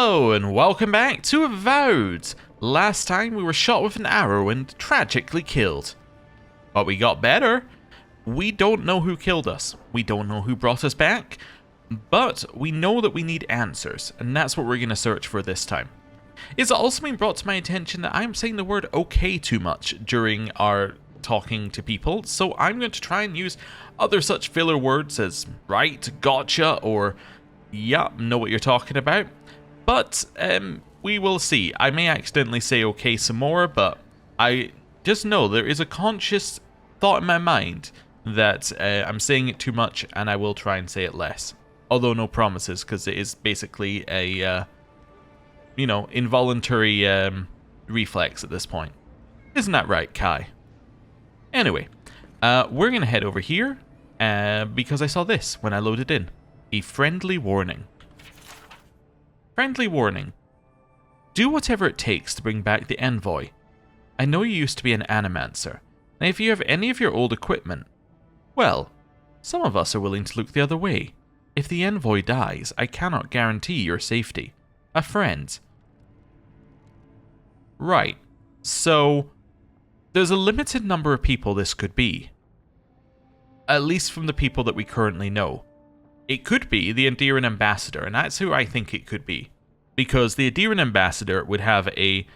Hello and welcome back to Avowed. Last time we were shot with an arrow and tragically killed. But we got better. We don't know who killed us. We don't know who brought us back. But we know that we need answers, and that's what we're going to search for this time. It's also been brought to my attention that I'm saying the word okay too much during our talking to people, so I'm going to try and use other such filler words as right, gotcha, or yeah, know what you're talking about. But we will see. I may accidentally say okay some more, but I just know there is a conscious thought in my mind that I'm saying it too much, and I will try and say it less. Although no promises, because it is basically a, involuntary reflex at this point. Isn't that right, Kai? Anyway, we're going to head over here, because I saw this when I loaded in. A friendly warning. Friendly warning. Do whatever it takes to bring back the envoy. I know you used to be an animancer, and if you have any of your old equipment, well, some of us are willing to look the other way. If the envoy dies, I cannot guarantee your safety. A friend. Right. So, there's a limited number of people this could be. At least from the people that we currently know. It could be the Eoran ambassador, and that's who I think it could be. Because the Eoran ambassador would have a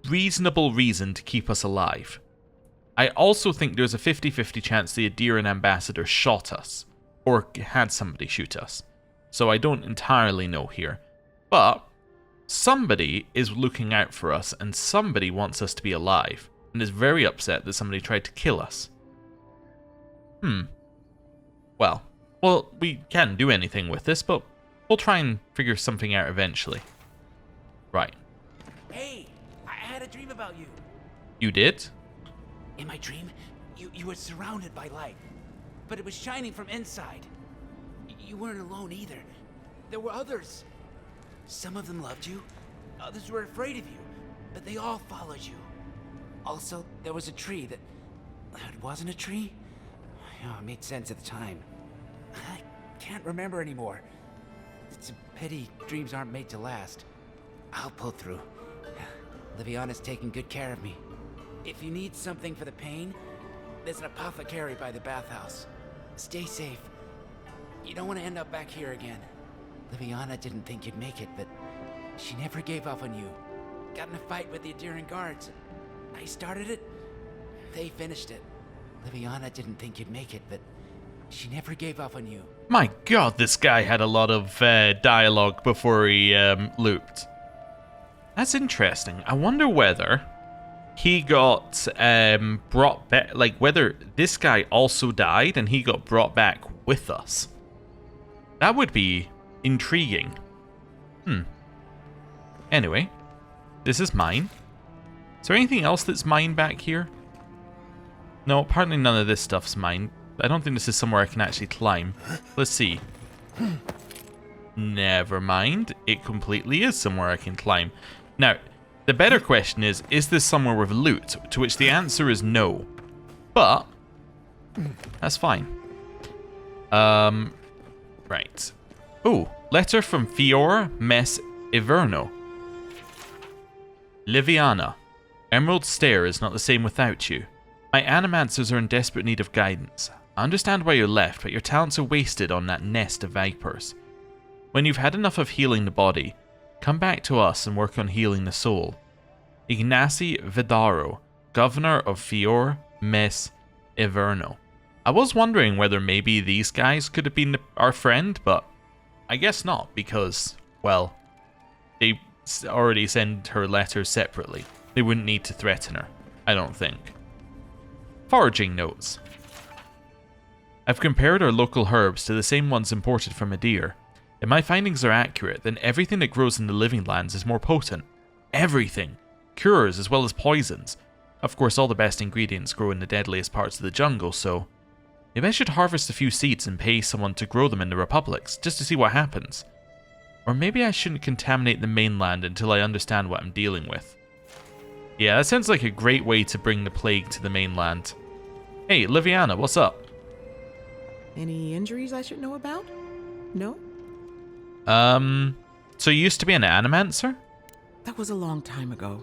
reasonable reason to keep us alive. I also think there's a 50-50 chance the Eoran ambassador shot us. Or had somebody shoot us. So I don't entirely know here. But somebody is looking out for us, and somebody wants us to be alive, and is very upset that somebody tried to kill us. Well, we can't do anything with this, but we'll try and figure something out eventually. Right. Hey, I had a dream about you. You did? In my dream, you were surrounded by light, but it was shining from inside. You weren't alone either. There were others. Some of them loved you, others were afraid of you, but they all followed you. Also, there was a tree that... It wasn't a tree? Oh, it made sense at the time. I can't remember anymore. It's a pity dreams aren't made to last. I'll pull through. Liviana's taking good care of me. If you need something for the pain, there's an apothecary by the bathhouse. Stay safe. You don't want to end up back here again. Liviana didn't think you'd make it, but she never gave up on you. Got in a fight with the Eoran guards. I started it, they finished it. Liviana didn't think you'd make it, but she never gave up on you. My god, this guy had a lot of dialogue before he looped. That's interesting. I wonder whether he got brought back, like whether this guy also died and he got brought back with us. That would be intriguing. Anyway, this is mine. Is there anything else that's mine back here? No, apparently none of this stuff's mine. I don't think this is somewhere I can actually climb. Let's see. Never mind. It completely is somewhere I can climb. Now, the better question is this somewhere with loot? To which the answer is no. But, that's fine. Right. Oh, letter from Fiora Mess Iverno. Liviana. Emerald Stair is not the same without you. My animancers are in desperate need of guidance. I understand why you're left, but your talents are wasted on that nest of vipers. When you've had enough of healing the body, come back to us and work on healing the soul. Ignacy Vidaro, Governor of Fiora Mess Iverno. I was wondering whether maybe these guys could have been our friend, but I guess not, because, well, they already send her letters separately. They wouldn't need to threaten her, I don't think. Foraging notes. I've compared our local herbs to the same ones imported from Adir. If my findings are accurate, then everything that grows in the living lands is more potent. Everything. Cures as well as poisons. Of course, all the best ingredients grow in the deadliest parts of the jungle, so maybe I should harvest a few seeds and pay someone to grow them in the republics, just to see what happens. Or maybe I shouldn't contaminate the mainland until I understand what I'm dealing with. Yeah, that sounds like a great way to bring the plague to the mainland. Hey, Liviana, what's up? Any injuries I should know about? No? So you used to be an animancer? That was a long time ago.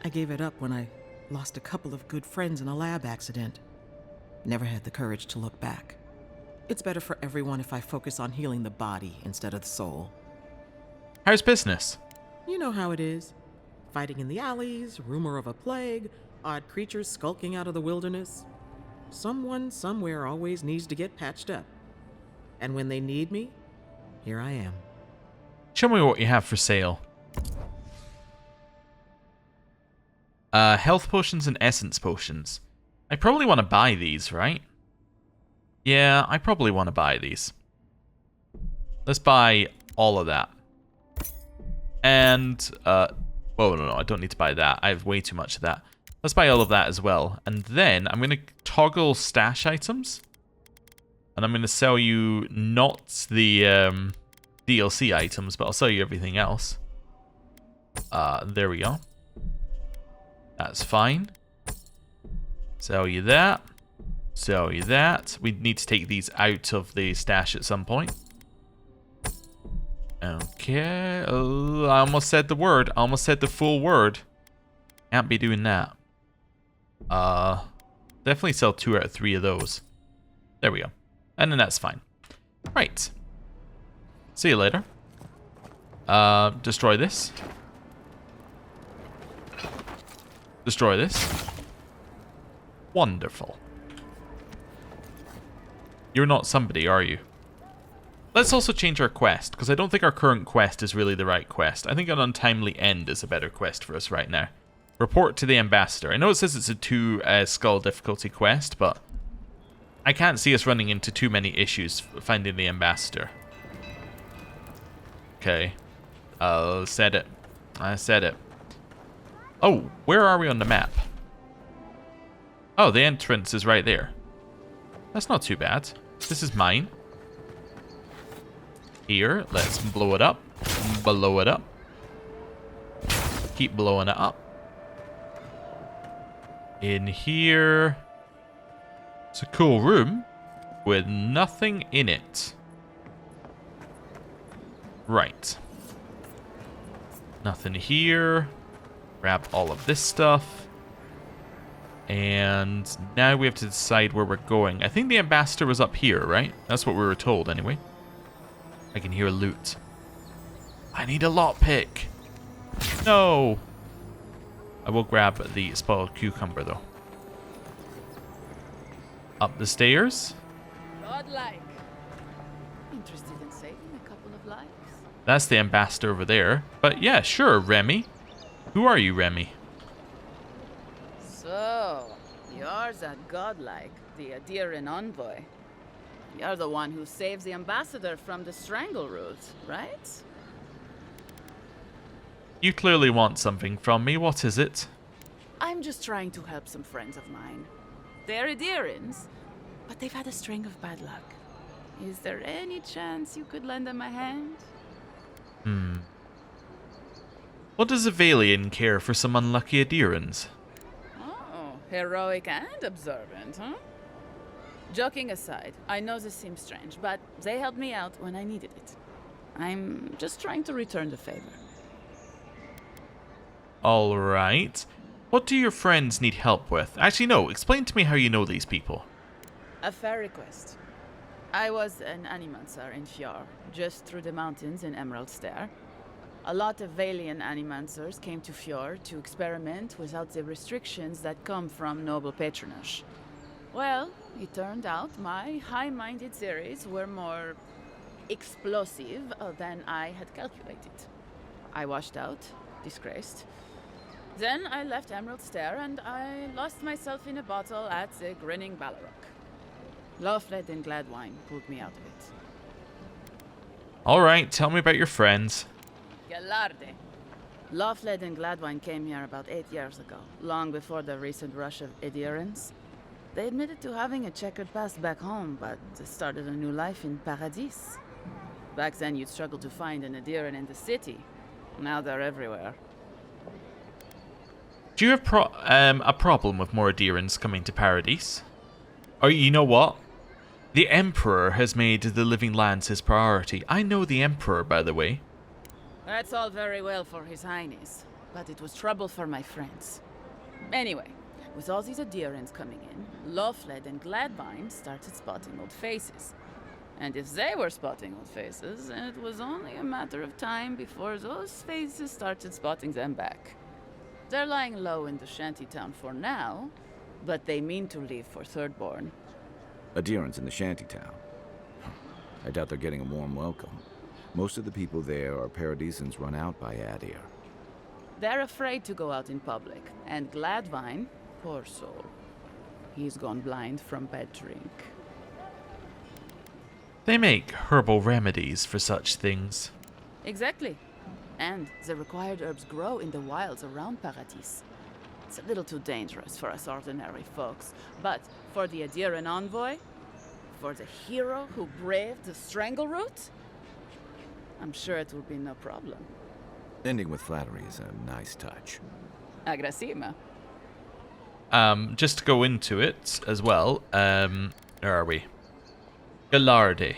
I gave it up when I lost a couple of good friends in a lab accident. Never had the courage to look back. It's better for everyone if I focus on healing the body instead of the soul. How's business? You know how it is. Fighting in the alleys, rumor of a plague, odd creatures skulking out of the wilderness. Someone somewhere always needs to get patched up. And when they need me, here I am. Show me what you have for sale. Health potions and essence potions. I probably want to buy these, right? Yeah, I probably want to buy these. Let's buy all of that. And, oh, no, I don't need to buy that. I have way too much of that. Let's buy all of that as well. And then I'm going to toggle stash items. And I'm going to sell you not the DLC items, but I'll sell you everything else. There we go. That's fine. Sell you that. Sell you that. We need to take these out of the stash at some point. Okay. Oh, I almost said the word. I almost said the full word. Can't be doing that. Definitely sell 2 out of 3 of those. There we go. And then that's fine. Right. See you later. Destroy this. Destroy this. Wonderful. You're not somebody, are you? Let's also change our quest, because I don't think our current quest is really the right quest. I think an untimely end is a better quest for us right now. Report to the ambassador. I know it says it's a 2 skull difficulty quest, but I can't see us running into too many issues finding the ambassador. Okay. Said it. I said it. Oh, where are we on the map? Oh, the entrance is right there. That's not too bad. This is mine. Here, let's blow it up. Blow it up. Keep blowing it up. In here. It's a cool room with nothing in it. Right. Nothing here. Grab all of this stuff. And now we have to decide where we're going. I think the ambassador was up here, right? That's what we were told anyway. I can hear loot. I need a lockpick. No. I will grab the spoiled cucumber though. Up the stairs. Godlike. Interested in saving a couple of lives? That's the ambassador over there. But yeah, sure, Remy. Who are you, Remy? So, you're that godlike, the Aediran envoy. You're the one who saves the ambassador from the strangle roots, right? You clearly want something from me. What is it? I'm just trying to help some friends of mine. They're Aedirans, but they've had a string of bad luck. Is there any chance you could lend them a hand? What does Avalian care for some unlucky Aedirans? Oh, heroic and observant, huh? Joking aside, I know this seems strange, but they helped me out when I needed it. I'm just trying to return the favor. Alright. What do your friends need help with? Actually, no. Explain to me how you know these people. A fair request. I was an animancer in Fjord, just through the mountains in Emerald Stair. A lot of Valian animancers came to Fjord to experiment without the restrictions that come from noble patronage. Well, it turned out my high-minded theories were more explosive than I had calculated. I washed out, disgraced. Then I left Emerald Stair and I lost myself in a bottle at the Grinning Ballarok. Loveled and Gladwine pulled me out of it. Alright, tell me about your friends. Galarde. Loveled and Gladwine came here about 8 years ago, long before the recent rush of Aedirans. They admitted to having a checkered past back home, but they started a new life in Paradis. Back then you'd struggle to find an Aediran in the city. Now they're everywhere. Do you have a problem with more Aedirans coming to Paradis? Or you know what? The Emperor has made the Living Lands his priority. I know the Emperor, by the way. That's all very well for His Highness, but it was trouble for my friends. Anyway, with all these adherents coming in, Lawfled and Gladvine started spotting old faces. And if they were spotting old faces, it was only a matter of time before those faces started spotting them back. They're lying low in the shantytown for now, but they mean to leave for Thirdborn. Adherents in the shantytown. I doubt they're getting a warm welcome. Most of the people there are paradisans run out by Adir. They're afraid to go out in public, and Gladvine, poor soul, he's gone blind from bad drink. They make herbal remedies for such things. Exactly. And the required herbs grow in the wilds around Paradis. It's a little too dangerous for us ordinary folks, but for the Adiran envoy, for the hero who braved the Strangleroot, I'm sure it will be no problem. Ending with flattery is a nice touch. Agrasima. Just to go into it as well, where are we? Galarde.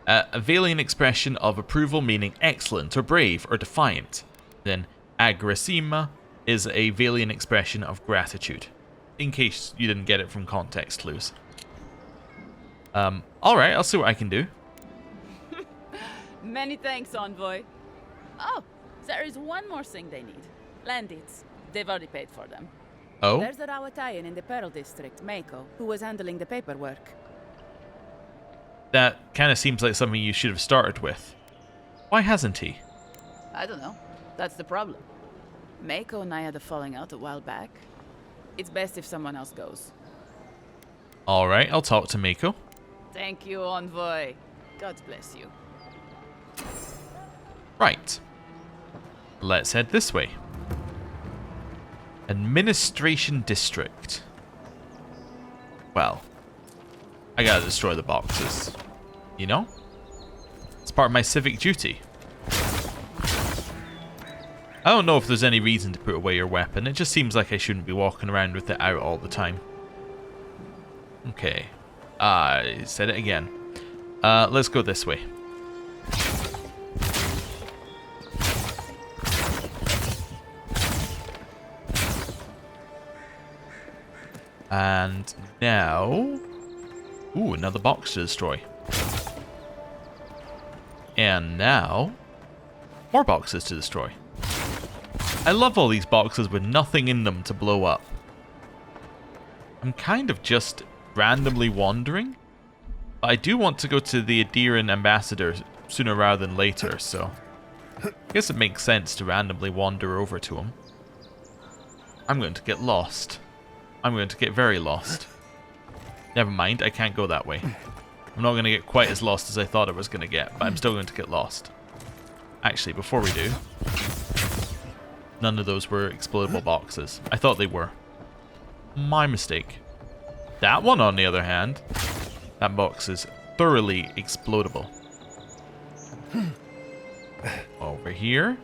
A Valian expression of approval meaning excellent or brave or defiant. Then Agrasima is a Valian expression of gratitude. In case you didn't get it from context clues. Alright, I'll see what I can do. Many thanks, envoy. Oh, there is one more thing they need. Landits. They've already paid for them. Oh? There's a Rawatayan in the Pearl District, Mako, who was handling the paperwork. That kind of seems like something you should have started with. Why hasn't he? I don't know. That's the problem. Mako and I had a falling out a while back. It's best if someone else goes. Alright, I'll talk to Mako. Thank you, envoy. God bless you. Right. Let's head this way. Administration District. Well, I gotta destroy the boxes. You know? It's part of my civic duty. I don't know if there's any reason to put away your weapon. It just seems like I shouldn't be walking around with it out all the time. Okay. I said it again. Let's go this way. And now... Ooh, another box to destroy. And now... More boxes to destroy. I love all these boxes with nothing in them to blow up. I'm kind of just randomly wandering. But I do want to go to the Adiran ambassador sooner rather than later, so... I guess it makes sense to randomly wander over to him. I'm going to get lost. I'm going to get very lost. Never mind, I can't go that way. I'm not going to get quite as lost as I thought I was going to get, but I'm still going to get lost. Actually, before we do... None of those were explodable boxes. I thought they were. My mistake. That one, on the other hand, that box is thoroughly explodable. Over here.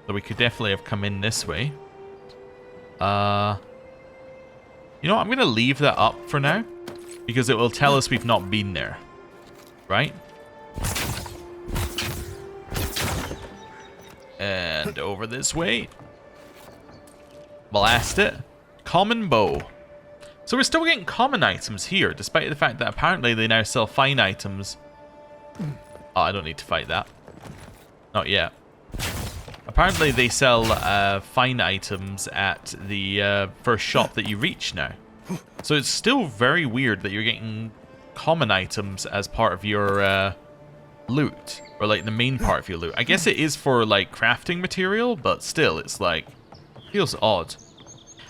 So we could definitely have come in this way. You know what? I'm going to leave that up for now. Because it will tell us we've not been there. Right? And over this way. Blast it. Common bow. So we're still getting common items here, despite the fact that apparently they now sell fine items. Oh, I don't need to fight that. Not yet. Apparently they sell fine items at the first shop that you reach now. So it's still very weird that you're getting common items as part of your loot. Or like the main part of your loot. I guess it is for like crafting material, but still it's like, feels odd.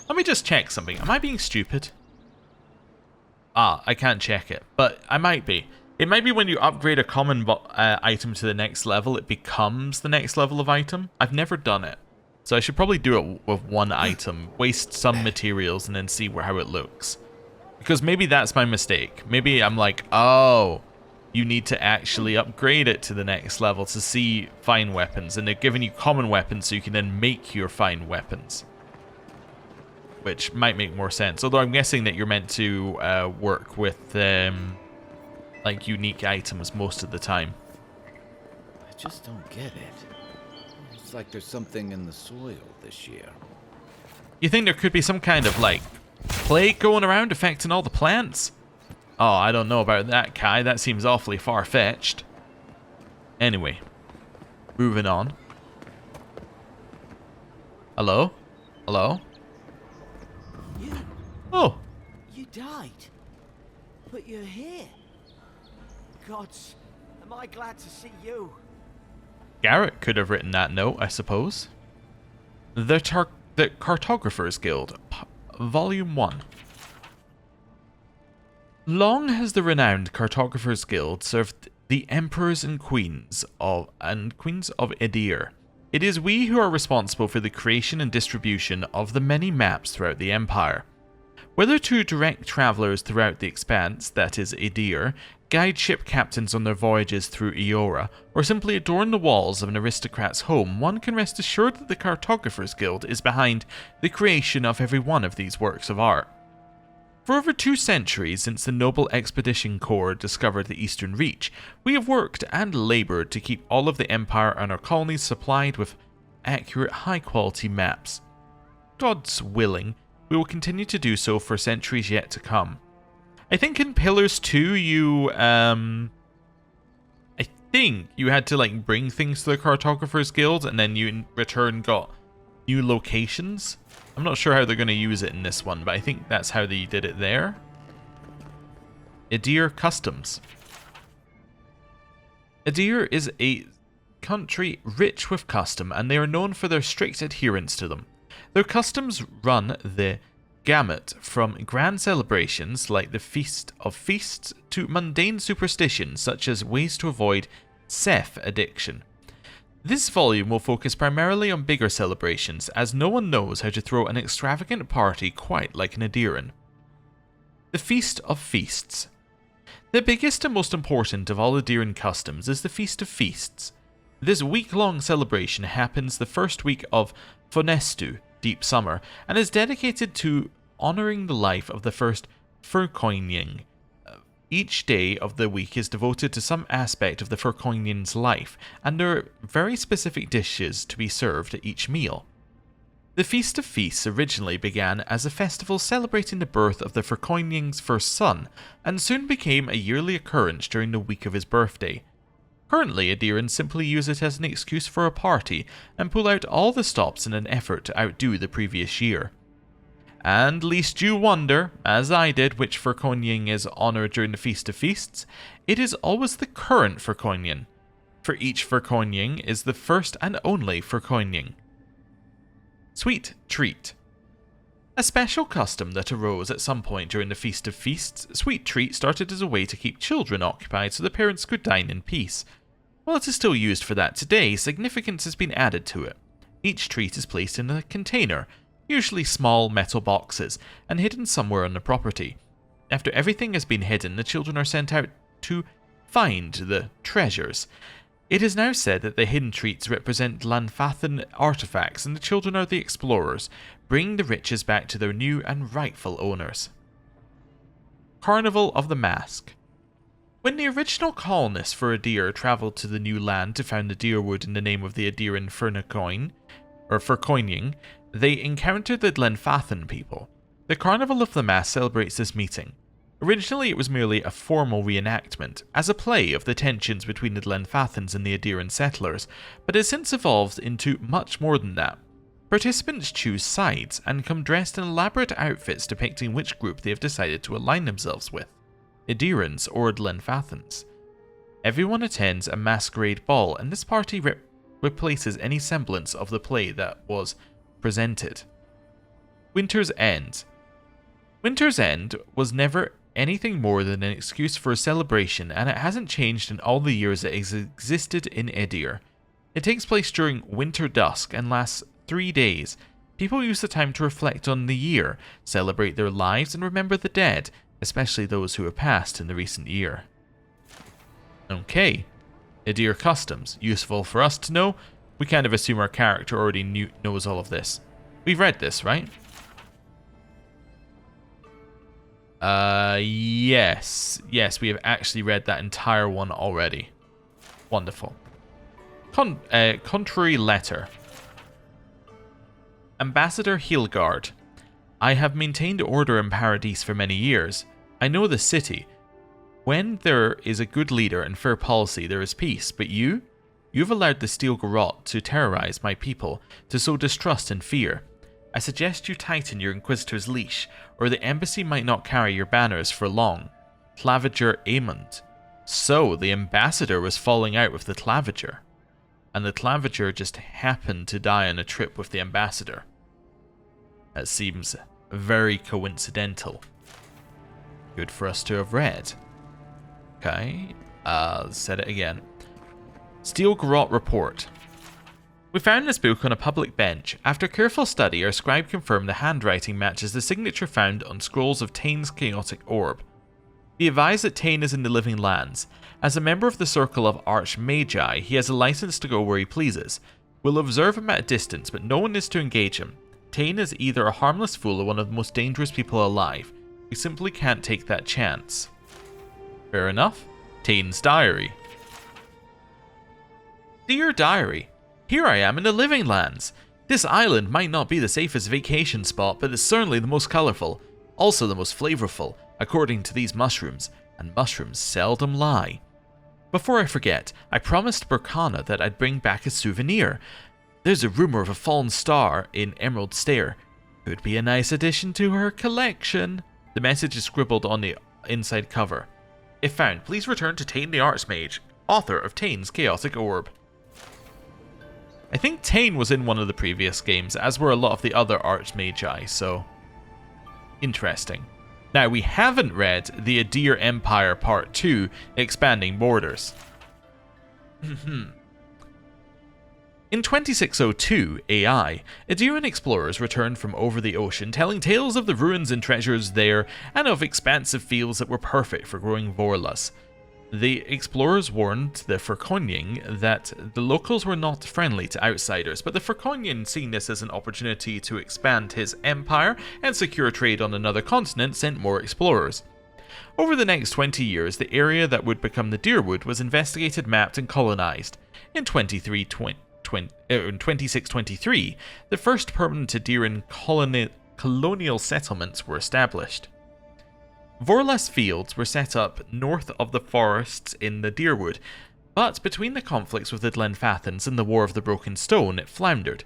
Let me just check something. Am I being stupid? Ah, I can't check it, but I might be. It might be when you upgrade a common item to the next level, it becomes the next level of item. I've never done it. So I should probably do it with one item, waste some materials, and then see how it looks. Because maybe that's my mistake. Maybe I'm like, oh, you need to actually upgrade it to the next level to see fine weapons. And they're giving you common weapons so you can then make your fine weapons. Which might make more sense. Although I'm guessing that you're meant to work with like unique items most of the time. I just don't get it. Looks like there's something in the soil this year. You think there could be some kind of, like, plague going around affecting all the plants? Oh, I don't know about that, Kai. That seems awfully far-fetched. Anyway, moving on. Hello? Hello? Oh. You died. But you're here. Gods, am I glad to see you. Garrett could have written that note, I suppose. The Cartographers Guild, Volume 1. Long has the renowned Cartographers Guild served the emperors and queens of Edir. It is we who are responsible for the creation and distribution of the many maps throughout the empire. Whether to direct travelers throughout the expanse, that is Edir, guide ship captains on their voyages through Eora, or simply adorn the walls of an aristocrat's home, one can rest assured that the Cartographers Guild is behind the creation of every one of these works of art. For over 2 centuries since the Noble Expedition Corps discovered the Eastern Reach, we have worked and laboured to keep all of the Empire and our colonies supplied with accurate, high-quality maps. God's willing, we will continue to do so for centuries yet to come. I think in Pillars 2 you, I think you had to like bring things to the Cartographers Guild and then you in return got new locations. I'm not sure how they're going to use it in this one, but I think that's how they did it there. Edir Customs. Edir is a country rich with custom, and they are known for their strict adherence to them. Their customs run the gamut from grand celebrations like the Feast of Feasts to mundane superstitions such as ways to avoid Seth addiction. This volume will focus primarily on bigger celebrations, as no one knows how to throw an extravagant party quite like an Ediran. The Feast of Feasts. The biggest and most important of all Ediran customs is the Feast of Feasts. This week-long celebration happens the first week of Fonestu, Deep Summer, and is dedicated to honouring the life of the first Furcoinying. Each day of the week is devoted to some aspect of the Furcoinying's life, and there are very specific dishes to be served at each meal. The Feast of Feasts originally began as a festival celebrating the birth of the Furcoinying's first son, and soon became a yearly occurrence during the week of his birthday. Currently, Edirans simply use it as an excuse for a party, and pull out all the stops in an effort to outdo the previous year. And lest you wonder, as I did, which Furcoinying is honoured during the Feast of Feasts, it is always the current Furcoinying. For each Furcoinying is the first and only Furcoinying. Sweet Treat. A special custom that arose at some point during the Feast of Feasts, Sweet Treat started as a way to keep children occupied so the parents could dine in peace. While it is still used for that today, significance has been added to it. Each treat is placed in a container, usually small metal boxes, and hidden somewhere on the property. After everything has been hidden, the children are sent out to find the treasures. It is now said that the hidden treats represent Lanfathan artifacts, and the children are the explorers, bringing the riches back to their new and rightful owners. Carnival of the Mask. When the original colonists for Edir travelled to the new land to found the Deerwood in the name of the Ediran Furcoinying, they encountered the Glenfathan people. The Carnival of the Mask celebrates this meeting. Originally it was merely a formal reenactment, as a play of the tensions between the Glenfathans and the Ediran settlers, but has since evolved into much more than that. Participants choose sides and come dressed in elaborate outfits depicting which group they have decided to align themselves with, Edirans or Glenfathans. Everyone attends a masquerade ball, and this party replaces any semblance of the play that was presented. Winter's End. Winter's End was never anything more than an excuse for a celebration, and it hasn't changed in all the years it has existed in Edir. It takes place during winter dusk and lasts 3 days. People use the time to reflect on the year, celebrate their lives, and remember the dead, especially those who have passed in the recent year. Okay, Edir customs. Useful for us to know. We kind of assume our character already knows all of this. We've read this, right? Yes. Yes, we have actually read that entire one already. Wonderful. Contrary letter. Ambassador Hilgard. I have maintained order in Paradise for many years. I know the city. When there is a good leader and fair policy, there is peace. But you've allowed the Steel Garrote to terrorize my people, to sow distrust and fear. I suggest you tighten your Inquisitor's leash, or the embassy might not carry your banners for long. Claviger Aemond. So, the ambassador was falling out with the Claviger. And the Claviger just happened to die on a trip with the ambassador. That seems very coincidental. Good for us to have read. Okay, said it again. Steel Garrote Report. We found this book on a public bench. After careful study, our scribe confirmed the handwriting matches the signature found on scrolls of Tain's chaotic orb. Be advised that Tain is in the Living Lands. As a member of the Circle of Archmagi, he has a license to go where he pleases. We'll observe him at a distance, but no one is to engage him. Tain is either a harmless fool or one of the most dangerous people alive. We simply can't take that chance. Fair enough. Tain's diary. Dear Diary, here I am in the Living Lands. This island might not be the safest vacation spot, but it's certainly the most colourful. Also the most flavourful, according to these mushrooms, and mushrooms seldom lie. Before I forget, I promised Berkana that I'd bring back a souvenir. There's a rumour of a fallen star in Emerald Stair. Could be a nice addition to her collection. The message is scribbled on the inside cover. If found, please return to Tain the Archmage, author of Tain's Chaotic Orb. I think Tain was in one of the previous games, as were a lot of the other Archmagi, so interesting. Now, we haven't read the Adir Empire Part 2, Expanding Borders. In 2602 AI, Adiran explorers returned from over the ocean, telling tales of the ruins and treasures there, and of expansive fields that were perfect for growing Vorlas. The explorers warned the Furkonian that the locals were not friendly to outsiders, but the Furkonian, seeing this as an opportunity to expand his empire and secure trade on another continent, sent more explorers. Over the next 20 years, the area that would become the Dyrwood was investigated, mapped, and colonized. In 2623, the first permanent Adiran colonial settlements were established. Vorlas fields were set up north of the forests in the Dyrwood, but between the conflicts with the Glenfathans and the War of the Broken Stone, it floundered.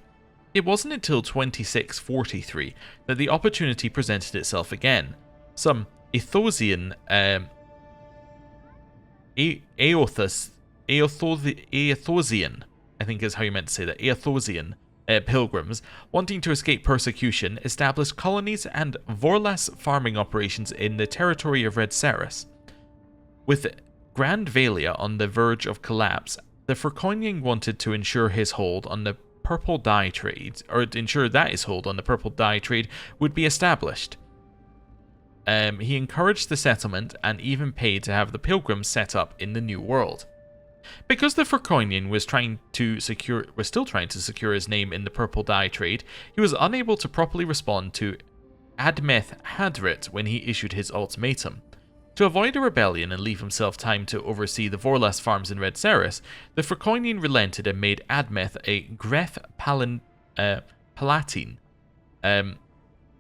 It wasn't until 2643 that the opportunity presented itself again. Some Aethosian, Aethosian, I think is how you meant to say that, Aethosian pilgrims, wanting to escape persecution, established colonies and Vorlas farming operations in the territory of Red Ceres. With Grand Valia on the verge of collapse, the Furkonian wanted to ensure his hold on the purple dye trade, or ensure that his hold on the purple dye trade would be established. He encouraged the settlement and even paid to have the pilgrims set up in the New World. Because the Furkonian was still trying to secure his name in the purple dye trade, he was unable to properly respond to Admeth Hadrit when he issued his ultimatum. To avoid a rebellion and leave himself time to oversee the Vorlas farms in Red Ceres, the Furkonian relented and made Admeth a Gref Palatine.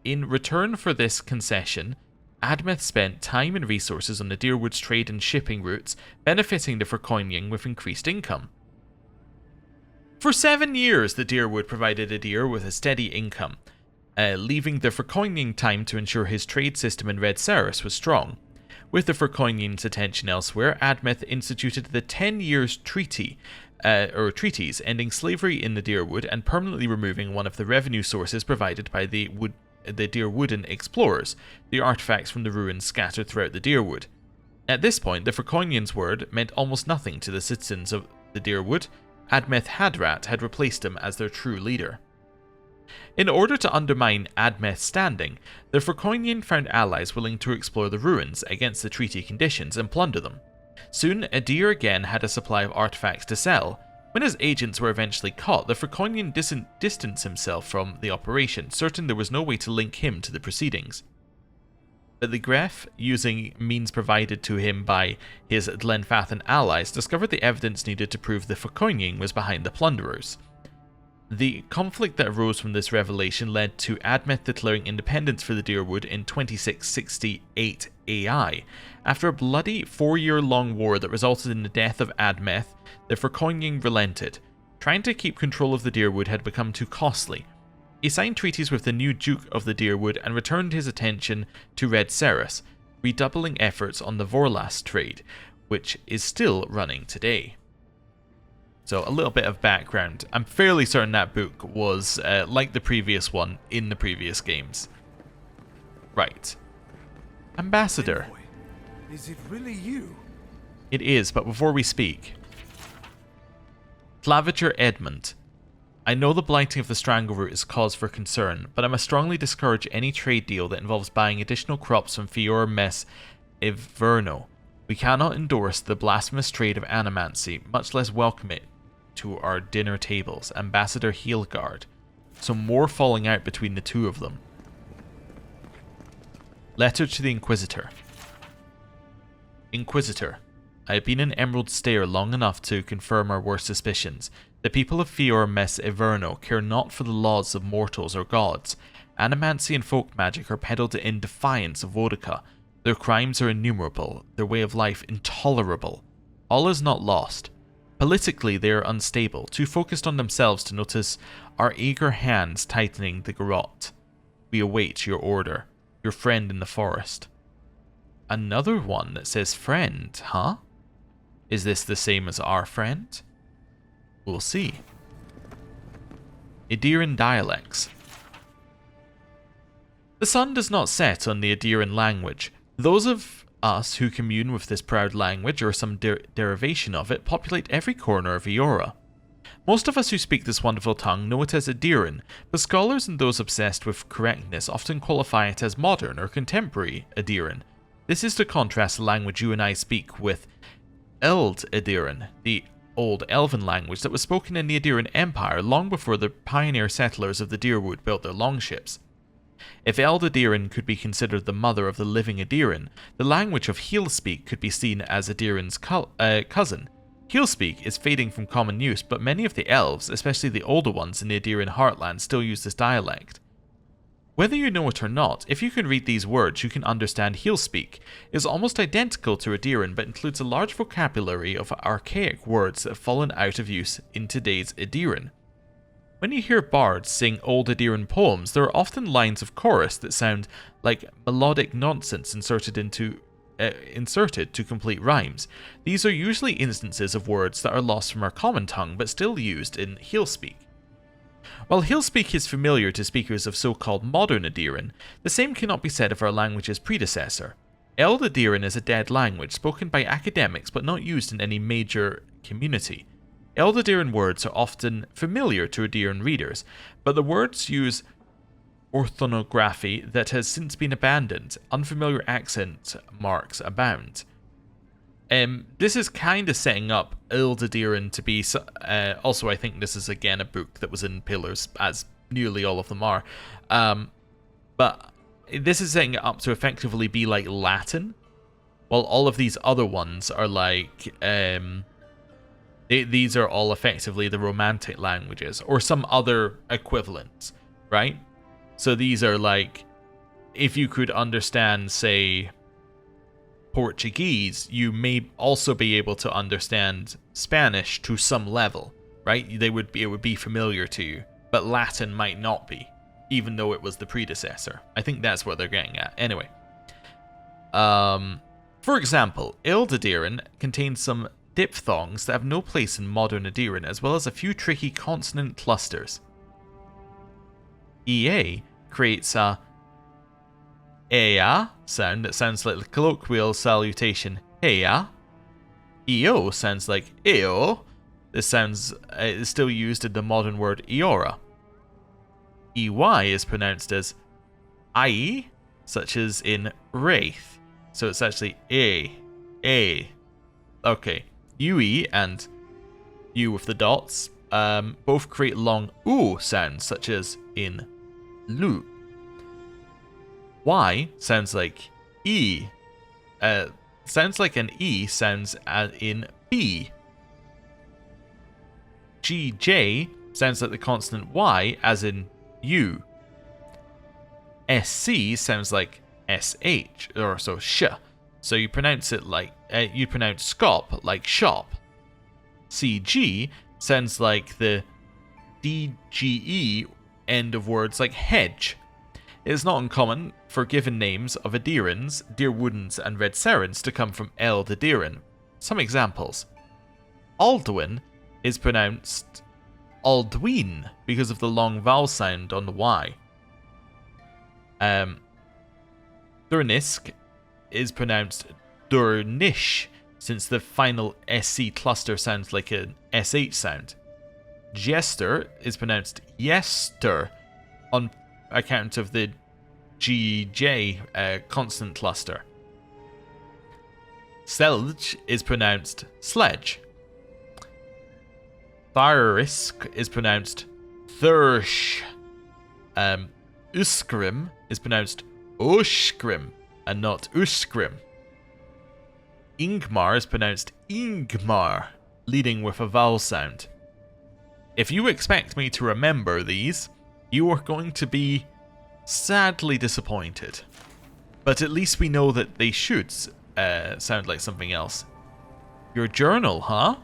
In return for this concession, Admeth spent time and resources on the Dyrwood's trade and shipping routes, benefiting the Furkonian with increased income. For 7 years, the Dyrwood provided Adir with a steady income, leaving the Furkonian time to ensure his trade system in Red Ceres was strong. With the Furkonian's attention elsewhere, Admeth instituted the 10 Years Treaties, ending slavery in the Dyrwood and permanently removing one of the revenue sources provided by the Dyrwoodan explorers, the artifacts from the ruins scattered throughout the Dyrwood. At this point, the Furkonian's word meant almost nothing to the citizens of the Dyrwood. Admeth Hadrat had replaced him as their true leader. In order to undermine Admeth's standing, the Furkonian found allies willing to explore the ruins against the treaty conditions and plunder them. Soon, Adir again had a supply of artifacts to sell. When his agents were eventually caught, the Furkonian distanced himself from the operation, certain there was no way to link him to the proceedings. but the Gref, using means provided to him by his Glenfathan allies, discovered the evidence needed to prove the Fictional was behind the plunderers. The conflict that arose from this revelation led to Admeth declaring independence for the Deerwood in 2668 AI. After a bloody 4-year-long war that resulted in the death of Admeth, the Fictional relented. Trying to keep control of the Deerwood had become too costly. He signed treaties with the new Duke of the Deerwood and returned his attention to Red Ceres, redoubling efforts on the Vorlas trade, which is still running today. So a little bit of background. I'm fairly certain that book was, like the previous one, in the previous games. Right. Ambassador. Envoy, is it really you? It is, but before we speak... Claviger Edmund. I know the blighting of the Strangleroot is cause for concern, but I must strongly discourage any trade deal that involves buying additional crops from Fiora Mess Everno. We cannot endorse the blasphemous trade of animancy, much less welcome it to our dinner tables. Ambassador Heelgard. So more falling out between the two of them. Letter to the Inquisitor. Inquisitor, I have been in Emerald Stair long enough to confirm our worst suspicions. The people of Fiora Mess Everno care not for the laws of mortals or gods. Animancy and folk magic are peddled in defiance of Vodica. Their crimes are innumerable, their way of life intolerable. All is not lost. Politically, they are unstable, too focused on themselves to notice our eager hands tightening the garrote. We await your order. Your friend in the forest. Another one that says friend, huh? Is this the same as our friend? We'll see. Aediran dialects. The sun does not set on the Aediran language. Those of us who commune with this proud language, or some derivation of it, populate every corner of Eora. Most of us who speak this wonderful tongue know it as Aediran, but scholars and those obsessed with correctness often qualify it as modern or contemporary Aediran. This is to contrast the language you and I speak with Eld Aediran, the old elven language that was spoken in the Aediran Empire long before the pioneer settlers of the Deerwood built their longships. If Eld Aediran could be considered the mother of the living Aediran, the language of Heelspeak could be seen as Aediran's cousin. Heelspeak is fading from common use, but many of the elves, especially the older ones in the Aediran heartland, still use this dialect. Whether you know it or not, if you can read these words, you can understand Heelspeak. It is almost identical to Aediran, but includes a large vocabulary of archaic words that have fallen out of use in today's Aediran. When you hear bards sing old Aediran poems, there are often lines of chorus that sound like melodic nonsense inserted to complete rhymes. These are usually instances of words that are lost from our common tongue, but still used in Heelspeak. While Heelspeak is familiar to speakers of so-called modern Aediran, the same cannot be said of our language's predecessor. Eld Aediran is a dead language spoken by academics but not used in any major community. Eld Aediran words are often familiar to Aediran readers, but the words use orthography that has since been abandoned. Unfamiliar accent marks abound. This is kind of setting up Eld Aediran to be... also, I think this is again a book that was in Pillars, as nearly all of them are. But this is setting it up to effectively be like Latin, while all of these other ones are like... these are all effectively the Romantic languages, or some other equivalent, right? So these are like... If you could understand, say... Portuguese, you may also be able to understand Spanish to some level, right? It would be familiar to you, but Latin might not be, even though it was the predecessor. I think that's what they're getting at. Anyway, for example, Eld Aediran contains some diphthongs that have no place in modern Aediran, as well as a few tricky consonant clusters. EA creates a Ea sound that sounds like the colloquial salutation Heya. EO sounds like Eo. This sounds is still used in the modern word Eora. EY is pronounced as I, such as in Wraith. So it's actually A. Okay. UE and U with the dots both create long oo sounds, such as in Lu. Y sounds like E sounds like an E sounds in B. GJ sounds like the consonant Y as in U. SC sounds like SH, or so sh. So you pronounce it like, you pronounce scop like shop. CG sounds like the DGE end of words like hedge. It is not uncommon for given names of Adirans, Deerwoodens, and Red Serens to come from L the Deeran. Some examples. Alduin is pronounced Aldwin because of the long vowel sound on the Y. Durnisk is pronounced Durnish since the final SC cluster sounds like an SH sound. Jester is pronounced Yester on account of the GJ consonant cluster. Selge is pronounced sledge. Tharisk is pronounced Thursh. Uskrim is pronounced Ushkrim and not Uskrim. Ingmar is pronounced Ingmar, leading with a vowel sound. If you expect me to remember these, you are going to be sadly disappointed. But at least we know that they should sound like something else. Your journal, huh?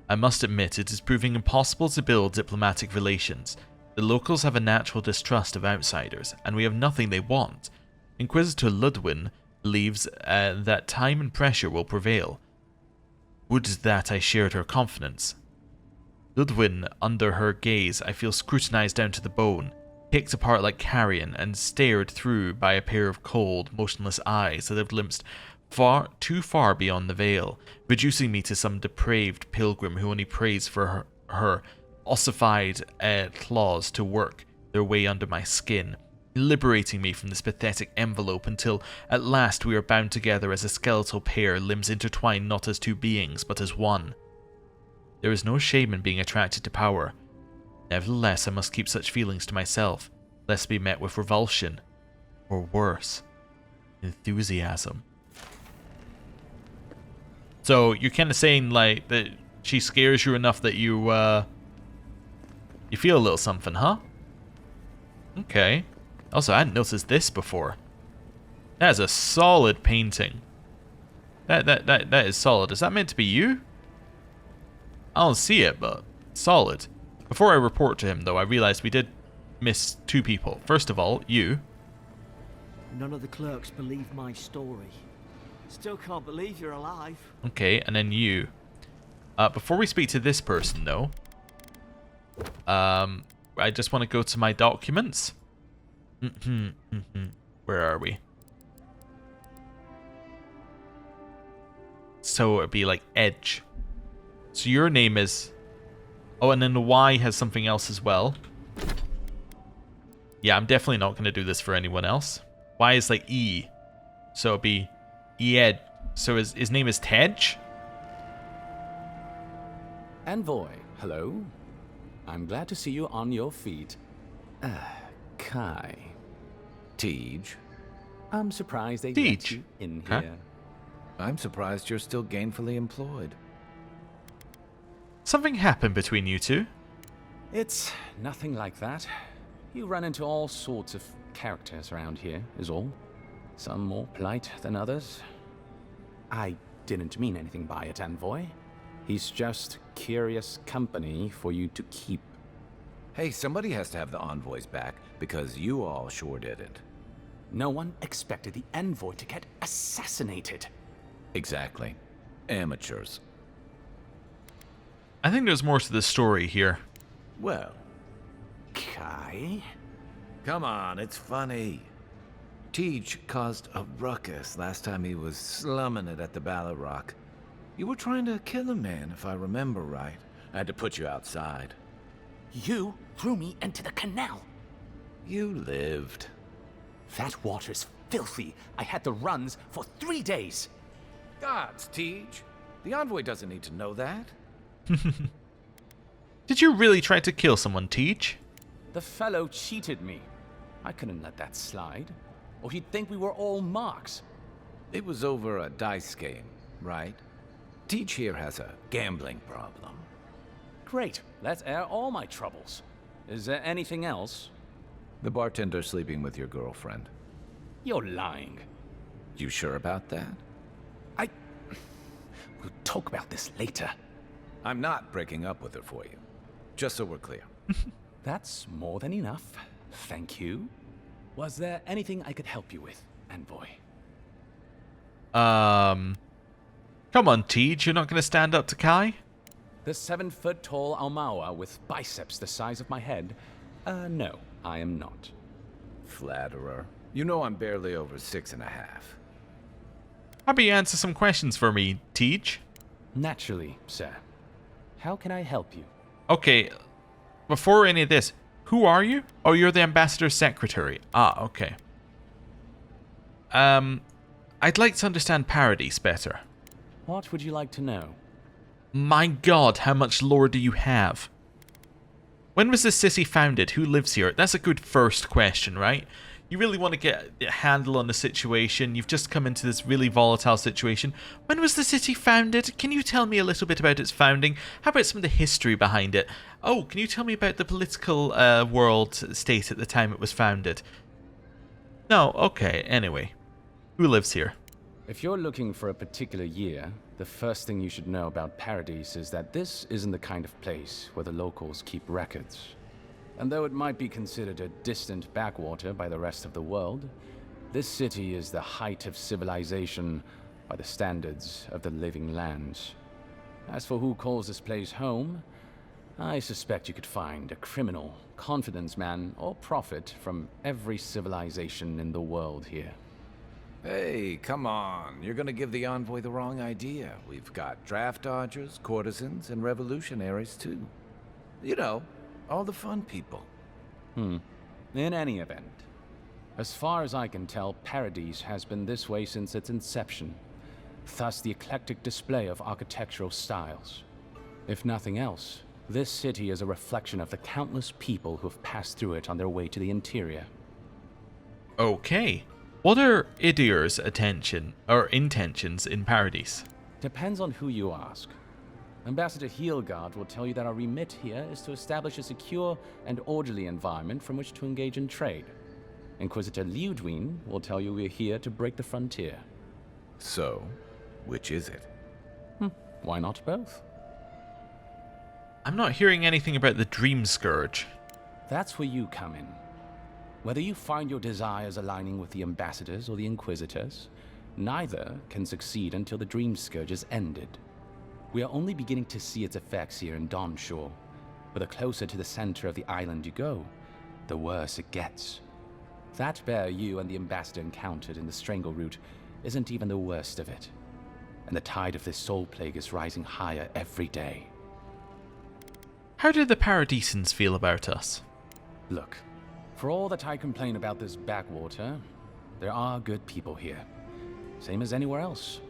I must admit it is proving impossible to build diplomatic relations. The locals have a natural distrust of outsiders, and we have nothing they want. Inquisitor Ludwin believes that time and pressure will prevail. Would that I shared her confidence. Ludwin, under her gaze, I feel scrutinized down to the bone, picked apart like carrion, and stared through by a pair of cold, motionless eyes that have glimpsed too far beyond the veil, reducing me to some depraved pilgrim who only prays for her ossified claws to work their way under my skin, liberating me from this pathetic envelope until at last we are bound together as a skeletal pair, limbs intertwined not as two beings but as one. There is no shame in being attracted to power. Nevertheless, I must keep such feelings to myself, lest be met with revulsion, or worse, enthusiasm. So you're kind of saying like that she scares you enough that you feel a little something, huh? Okay. Also, I hadn't noticed this before. That is a solid painting. That is solid. Is that meant to be you? I don't see it, but solid. Before I report to him, though, I realized we did miss two people. First of all, you. None of the clerks believe my story. Still can't believe you're alive. Okay, and then you. Before we speak to this person, though, I just want to go to my documents. Where are we? So it'd be like Edge. So your name is... Oh, and then the Y has something else as well. Yeah, I'm definitely not going to do this for anyone else. Y is like E. So it'd be Ed. So his name is Tej? Envoy, hello. I'm glad to see you on your feet. Kai. Tycg. I'm surprised they Tycg. let you in Huh? here. I'm surprised you're still gainfully employed. Something happened between you two? It's nothing like that. You run into all sorts of characters around here, is all. Some more polite than others. I didn't mean anything by it, Envoy. He's just curious company for you to keep. Hey, somebody has to have the envoys back, because you all sure didn't. No one expected the Envoy to get assassinated. Exactly. Amateurs. I think there's more to the story here. Well, Kai? come on, it's funny. Tycg caused a ruckus last time he was slumming it at the Ballarrock. You were trying to kill a man, if I remember right. I had to put you outside. You threw me into the canal. You lived. That water's filthy. I had the runs for 3 days. Gods, Tycg. The envoy doesn't need to know that. Did you really try to kill someone, Tej? The fellow cheated me. I couldn't let that slide. or he'd think we were all marks. It was over a dice game, right? Teach here has a gambling problem. Great, let's air all my troubles. Is there anything else? The bartender sleeping with your girlfriend. You're lying. You sure about that? We'll talk about this later. I'm not breaking up with her for you. Just so we're clear. That's more than enough. Thank you. Was there anything I could help you with, Envoy? Come on, Tycg, you're not going to stand up to Kai? The 7-foot-tall Almawa with biceps the size of my head? No, I am not. Flatterer. You know I'm barely over 6.5. How about you answer some questions for me, Tycg? Naturally, sir. How can I help you? Okay, before any of this, who are you? Oh, you're the ambassador's secretary. Ah, okay. I'd like to understand Paradise better. What would you like to know? My god, how much lore do you have? When was this city founded? Who lives here? That's a good first question, right? You really want to get a handle on the situation. You've just come into this really volatile situation. When was the city founded? Can you tell me a little bit about its founding? How about some of the history behind it? Oh, can you tell me about the political world state at the time it was founded? No, okay, anyway. Who lives here? If you're looking for a particular year, the first thing you should know about Paradise is that this isn't the kind of place where the locals keep records. And though it might be considered a distant backwater by the rest of the world, this city is the height of civilization by the standards of the living lands. As for who calls this place home, I suspect you could find a criminal, confidence man, or prophet from every civilization in the world here. Hey, come on. You're gonna give the envoy the wrong idea. We've got draft dodgers, courtesans, and revolutionaries too. You know, all the fun people. In any event, as far as I can tell, Paradise has been this way since its inception. Thus the eclectic display of architectural styles. If nothing else, this city is a reflection of the countless people who have passed through it on their way to the interior. Okay. What are Idyr's intentions in Paradise? Depends on who you ask. Ambassador Heelgard will tell you that our remit here is to establish a secure and orderly environment from which to engage in trade. Inquisitor Liudwin will tell you we're here to break the frontier. So, which is it? Why not both? I'm not hearing anything about the Dream Scourge. That's where you come in. Whether you find your desires aligning with the ambassadors or the inquisitors, neither can succeed until the Dream Scourge is ended. We are only beginning to see its effects here in Dawnshore, but the closer to the center of the island you go, the worse it gets. That bear you and the ambassador encountered in the Strangle Route isn't even the worst of it, and the tide of this soul plague is rising higher every day. How do the Paradisans feel about us? Look, for all that I complain about this backwater, there are good people here, same as anywhere else.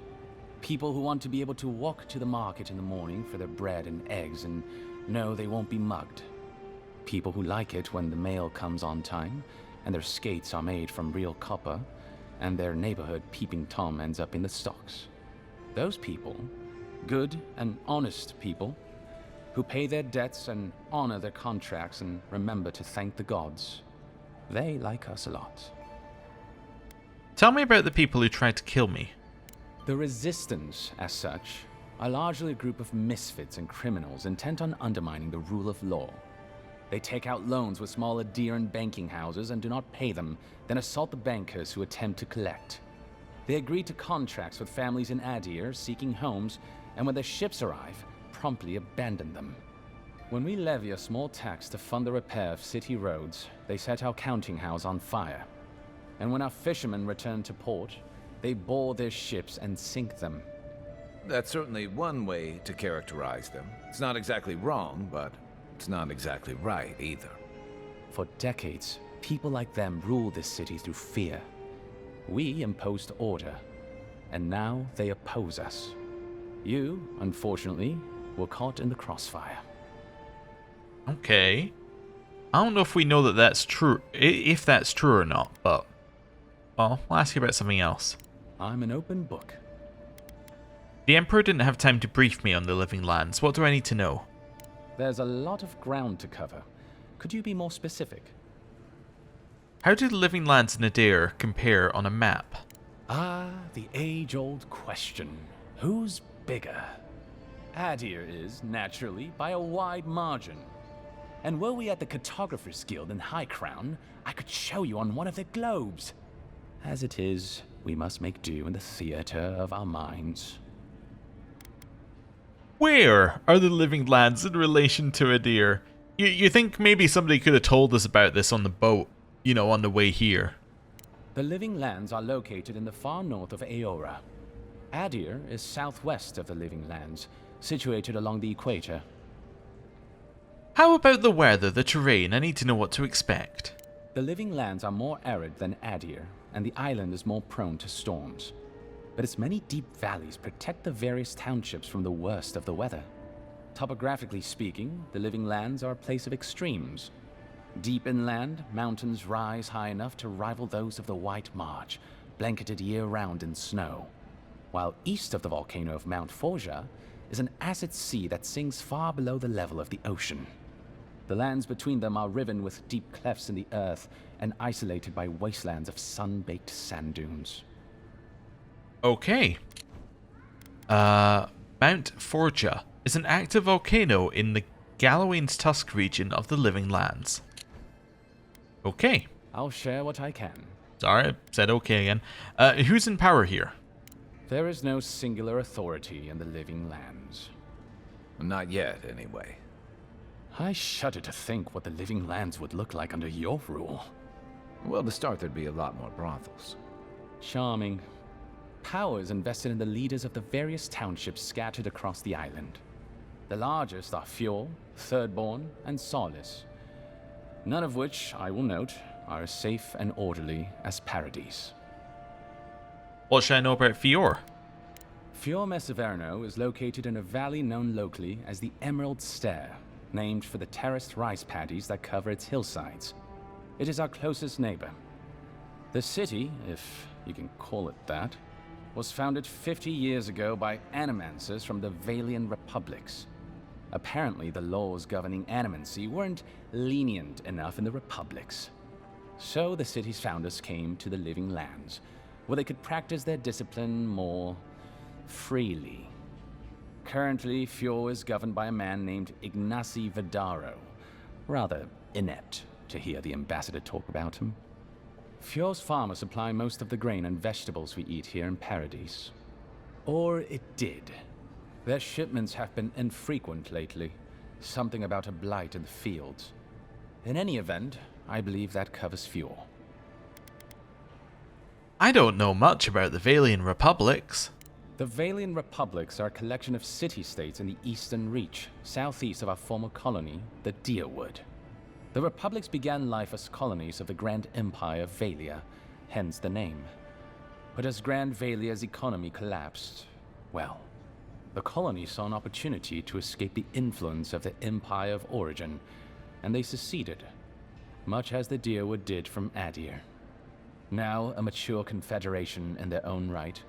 People who want to be able to walk to the market in the morning for their bread and eggs and know they won't be mugged. People who like it when the mail comes on time and their skates are made from real copper and their neighborhood peeping Tom ends up in the stocks. Those people, good and honest people, who pay their debts and honor their contracts and remember to thank the gods, they like us a lot. Tell me about the people who tried to kill me. The Resistance, as such, are largely a group of misfits and criminals intent on undermining the rule of law. They take out loans with small Adirn banking houses and do not pay them, then assault the bankers who attempt to collect. They agree to contracts with families in Adir seeking homes, and when their ships arrive, promptly abandon them. When we levy a small tax to fund the repair of city roads, they set our counting house on fire. And when our fishermen return to port, they board their ships and sink them. That's certainly one way to characterize them. It's not exactly wrong, but it's not exactly right either. For decades, people like them ruled this city through fear. We imposed order, and now they oppose us. You, unfortunately, were caught in the crossfire. Okay. I don't know if we know that that's true, if that's true or not, but well, I'll ask you about something else. I'm an open book. The Emperor didn't have time to brief me on the Living Lands. What do I need to know? There's a lot of ground to cover. Could you be more specific? How do the Living Lands in Adair compare on a map? Ah, the age-old question. Who's bigger? Adair is, naturally, by a wide margin. And were we at the Cartographers Guild in High Crown, I could show you on one of their globes. As it is, we must make do in the theater of our minds. Where are the Living Lands in relation to Adair? You think maybe somebody could have told us about this on the boat, you know, on the way here? The Living Lands are located in the far north of Eora. Adair is southwest of the Living Lands, situated along the equator. How about the weather, the terrain? I need to know what to expect. The Living Lands are more arid than Adair, and the island is more prone to storms. But its many deep valleys protect the various townships from the worst of the weather. Topographically speaking, the Living Lands are a place of extremes. Deep inland, mountains rise high enough to rival those of the White March, blanketed year-round in snow. While east of the volcano of Mount Forja is an acid sea that sinks far below the level of the ocean. The lands between them are riven with deep clefts in the earth and isolated by wastelands of sun-baked sand dunes. Okay. Mount Forja is an active volcano in the Galloway's Tusk region of the Living Lands. Okay. I'll share what I can. Sorry, I said okay again. Who's in power here? There is no singular authority in the Living Lands. Not yet, anyway. I shudder to think what the Living Lands would look like under your rule. Well, to start, there'd be a lot more brothels. Charming. Power is invested in the leaders of the various townships scattered across the island. The largest are Fjord, Thirdborn, and Solace. None of which, I will note, are as safe and orderly as Paradise. What should I know about Fior? Fjord Messeverno is located in a valley known locally as the Emerald Stair, named for the terraced rice paddies that cover its hillsides. It is our closest neighbor. The city, if you can call it that, was founded 50 years ago by animancers from the Valian Republics. Apparently, the laws governing animancy weren't lenient enough in the Republics. So the city's founders came to the Living Lands, where they could practice their discipline more freely. Currently, Fjord is governed by a man named Ignacy Vidaro. Rather inept to hear the ambassador talk about him. Fjord's farmers supply most of the grain and vegetables we eat here in Paradise. Or it did. Their shipments have been infrequent lately. Something about a blight in the fields. In any event, I believe that covers Fjord. I don't know much about the Valian Republics. The Valian Republics are a collection of city-states in the Eastern Reach, southeast of our former colony, the Deerwood. The Republics began life as colonies of the Grand Empire of Valia, hence the name. But as Grand Valia's economy collapsed, well, the colonies saw an opportunity to escape the influence of the Empire of Origin, and they seceded, much as the Deerwood did from Adair. Now a mature confederation in their own right,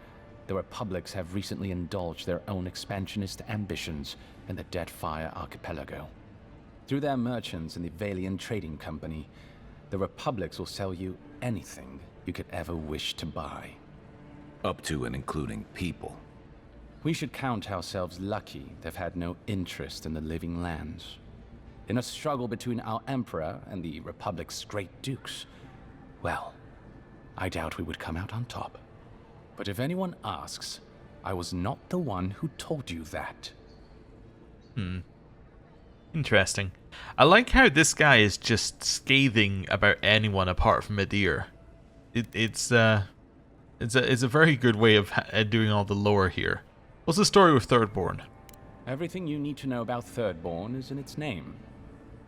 the Republics have recently indulged their own expansionist ambitions in the Deadfire Archipelago. Through their merchants in the Valian Trading Company, the Republics will sell you anything you could ever wish to buy. Up to and including people. We should count ourselves lucky they've had no interest in the Living Lands. In a struggle between our Emperor and the Republic's great dukes, well, I doubt we would come out on top. But if anyone asks, I was not the one who told you that. Interesting. I like how this guy is just scathing about anyone apart from Adair. It's a very good way of doing all the lore here. What's the story with Thirdborn? Everything you need to know about Thirdborn is in its name.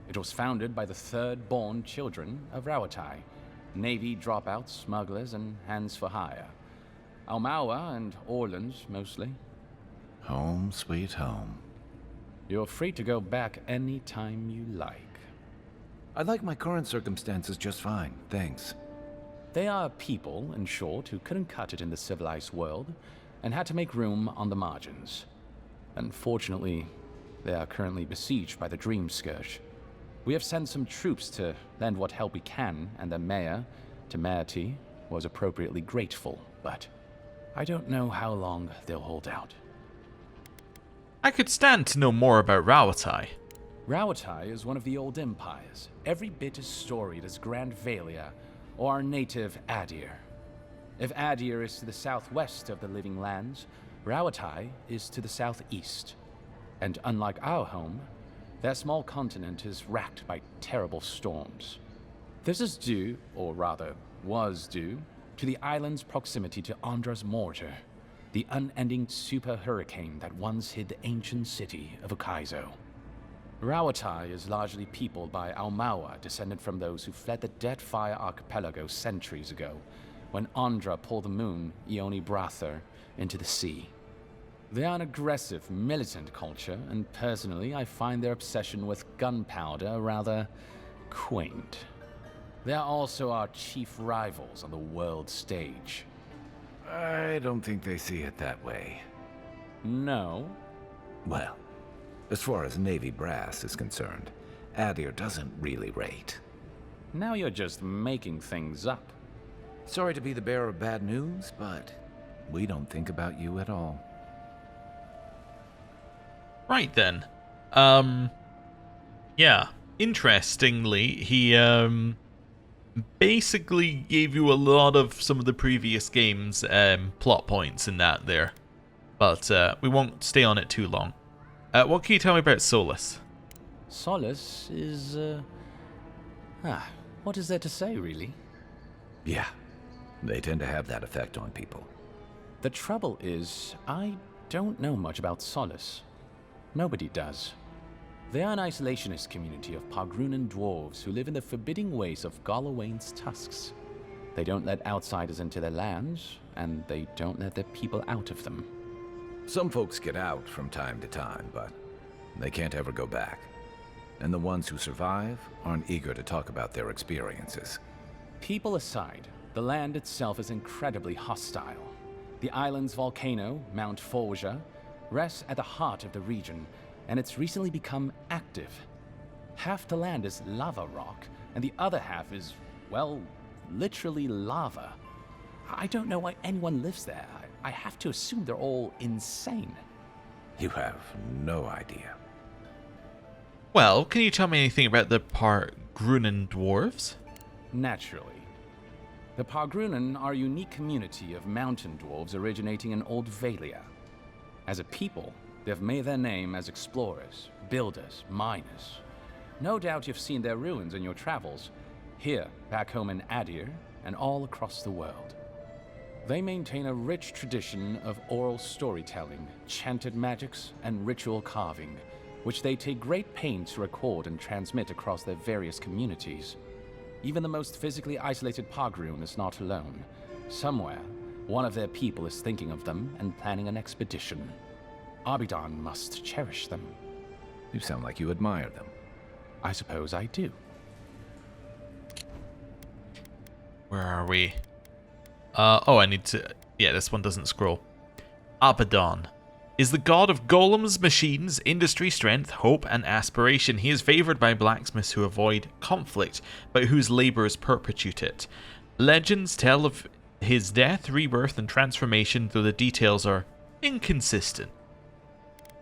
It was founded by the Thirdborn children of Rawatai, Navy dropouts, smugglers, and hands for hire. Almawa and Orleans, mostly. Home, sweet home. You're free to go back any time you like. I like my current circumstances just fine, thanks. They are people, in short, who couldn't cut it in the civilized world and had to make room on the margins. Unfortunately, they are currently besieged by the Dream Scourge. We have sent some troops to lend what help we can, and the mayor, Temerity, was appropriately grateful, but I don't know how long they'll hold out. I could stand to know more about Rawatai. Rawatai is one of the old empires, every bit as storied as Grand Valia or our native Adir. If Adir is to the southwest of the Living Lands, Rawatai is to the southeast. And unlike our home, their small continent is racked by terrible storms. This is due, or rather, was due, to the island's proximity to Andra's mortar, the unending super hurricane that once hid the ancient city of Ukaizo. Rawatai is largely peopled by Aumaua, descended from those who fled the Deadfire Archipelago centuries ago, when Andra pulled the moon, Ioni Brather, into the sea. They are an aggressive, militant culture, and personally, I find their obsession with gunpowder rather quaint. They are also our chief rivals on the world stage. I don't think they see it that way. No? Well, as far as Navy brass is concerned, Adir doesn't really rate. Now you're just making things up. Sorry to be the bearer of bad news, but we don't think about you at all. Right then. Yeah. Interestingly, he basically gave you a lot of some of the previous games' plot points in that there. But we won't stay on it too long. What can you tell me about Solus? Solus is, what is there to say, really? Yeah, they tend to have that effect on people. The trouble is, I don't know much about Solus. Nobody does. They are an isolationist community of Pargrunan dwarves who live in the forbidding ways of Galawain's tusks. They don't let outsiders into their lands, and they don't let their people out of them. Some folks get out from time to time, but they can't ever go back. And the ones who survive aren't eager to talk about their experiences. People aside, the land itself is incredibly hostile. The island's volcano, Mount Forja, rests at the heart of the region, and it's recently become active. Half the land is lava rock, and the other half is, well, literally lava. I don't know why anyone lives there. I have to assume they're all insane. You have no idea. Well, can you tell me anything about the Pargrunan dwarves? Naturally. The Pargrunan are a unique community of mountain dwarves originating in Old Valia. As a people, they've made their name as explorers, builders, miners. No doubt you've seen their ruins in your travels, here, back home in Adir, and all across the world. They maintain a rich tradition of oral storytelling, chanted magics, and ritual carving, which they take great pains to record and transmit across their various communities. Even the most physically isolated Pargrun is not alone. Somewhere, one of their people is thinking of them and planning an expedition. Abidan must cherish them. You sound like you admire them. I suppose I do. Where are we? Oh, I need to... Yeah, this one doesn't scroll. Abaddon is the god of golems, machines, industry, strength, hope, and aspiration. He is favored by blacksmiths who avoid conflict, but whose labors perpetuate it. Legends tell of his death, rebirth, and transformation, though the details are inconsistent.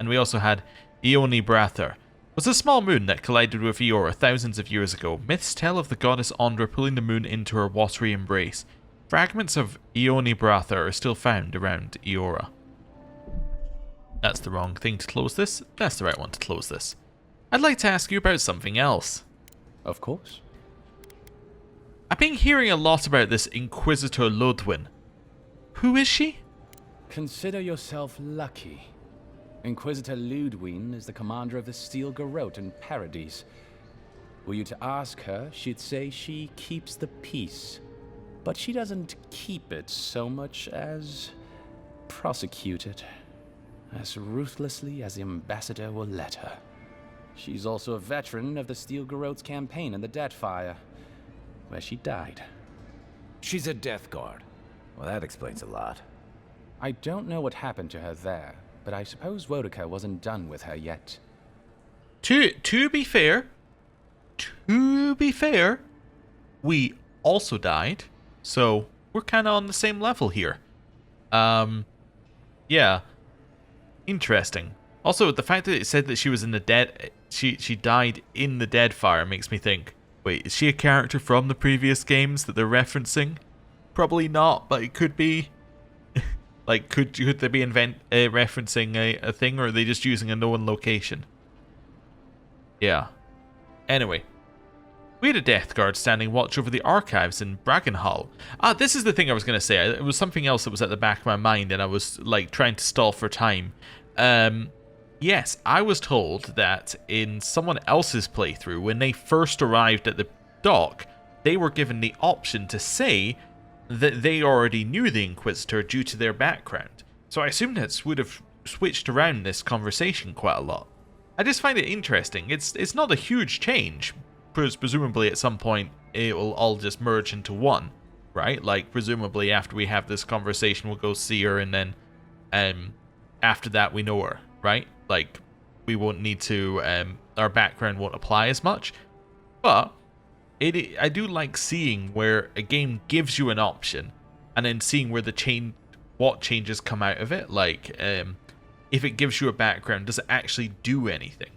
And we also had Ioni Brather. Was a small moon that collided with Eora thousands of years ago. Myths tell of the goddess Andra pulling the moon into her watery embrace. Fragments of Ioni Brather are still found around Eora. That's the wrong thing to close this. That's the right one to close this. I'd like to ask you about something else. Of course. I've been hearing a lot about this Inquisitor Lodwin. Who is she? Consider yourself lucky. Inquisitor Ludwin is the commander of the Steel Garrote in Paradise. Were you to ask her, she'd say she keeps the peace. But she doesn't keep it so much as prosecute it. As ruthlessly as the ambassador will let her. She's also a veteran of the Steel Garrote's campaign in the Deadfire, where she died. She's a Death Guard. Well, that explains a lot. I don't know what happened to her there, but I suppose Wodaka wasn't done with her yet. To be fair, we also died, so we're kind of on the same level here. Yeah, interesting. Also, the fact that it said that she was in the dead, she died in the Deadfire makes me think, wait, is she a character from the previous games that they're referencing? Probably not, but it could be. Like, could they be referencing a thing, or are they just using a known location? Yeah. Anyway, we had a Death Guard standing watch over the archives in Braggenhall. Ah, this is the thing I was going to say. It was something else that was at the back of my mind, and I was like trying to stall for time. Yes, I was told that in someone else's playthrough, when they first arrived at the dock, they were given the option to say that they already knew the Inquisitor due to their background. So I assume that would have switched around this conversation quite a lot. I just find it interesting. It's not a huge change, because presumably at some point it will all just merge into one, right? Like, presumably after we have this conversation, we'll go see her, and then after that we know her, right? Like, we won't need to, our background won't apply as much. But I do like seeing where a game gives you an option, and then seeing where what changes come out of it. Like, if it gives you a background, does it actually do anything?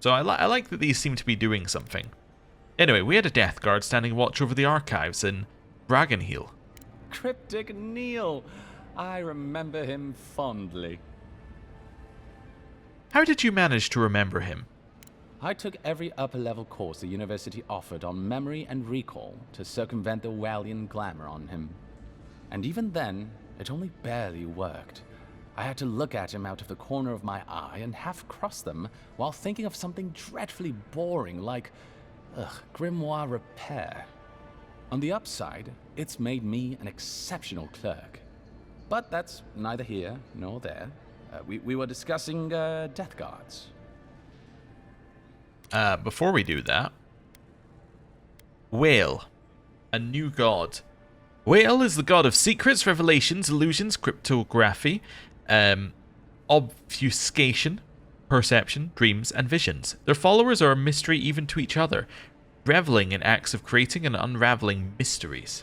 So I like that these seem to be doing something. Anyway, we had a Death Guard standing watch over the archives in Braggenheel. Cryptic Neil! I remember him fondly. How did you manage to remember him? I took every upper-level course the university offered on memory and recall to circumvent the Walian glamour on him. And even then, it only barely worked. I had to look at him out of the corner of my eye and half cross them while thinking of something dreadfully boring like, grimoire repair. On the upside, it's made me an exceptional clerk. But that's neither here nor there. We were discussing Death Guards. Before we do that, Whale, a new god. Whale is the god of secrets, revelations, illusions, cryptography, obfuscation, perception, dreams, and visions. Their followers are a mystery even to each other, reveling in acts of creating and unraveling mysteries.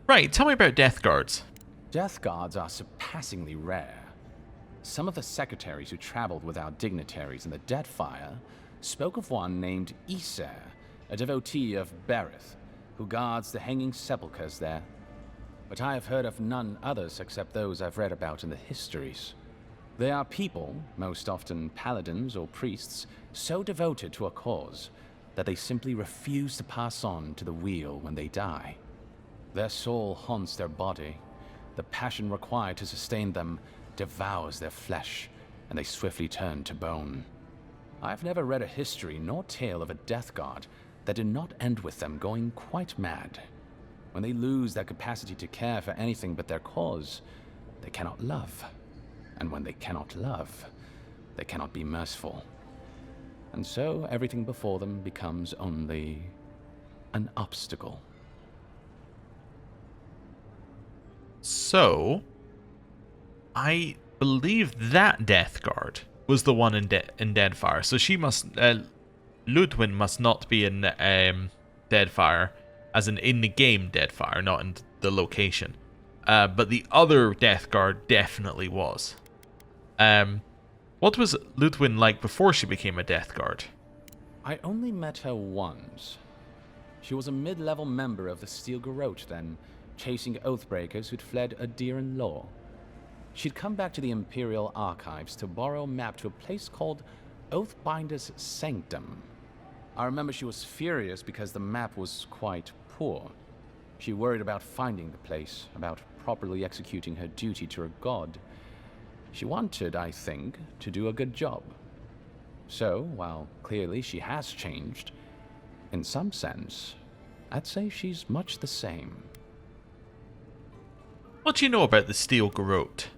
Right, tell me about Death Guards. Death Guards are surpassingly rare. Some of the secretaries who traveled with our dignitaries in the Deadfire spoke of one named Iser, a devotee of Berith, who guards the hanging sepulchres there. But I have heard of none others except those I've read about in the histories. They are people, most often paladins or priests, so devoted to a cause that they simply refuse to pass on to the wheel when they die. Their soul haunts their body. The passion required to sustain them devours their flesh, and they swiftly turn to bone. I've never read a history nor tale of a Death Guard that did not end with them going quite mad. When they lose their capacity to care for anything but their cause, they cannot love. And when they cannot love, they cannot be merciful. And so everything before them becomes only an obstacle. So, I believe that Death Guard was the one in Deadfire. So she must, Ludwin must not be in Deadfire, as in the game Deadfire, not in the location. But the other Death Guard definitely was. What was Ludwin like before she became a Death Guard? I only met her once. She was a mid-level member of the Steel Garrote then, chasing Oathbreakers who'd fled Adiran law. She'd come back to the Imperial Archives to borrow a map to a place called Oathbinder's Sanctum. I remember she was furious because the map was quite poor. She worried about finding the place, about properly executing her duty to her god. She wanted, I think, to do a good job. So, while clearly she has changed, in some sense, I'd say she's much the same. What do you know about the Steel Garrote?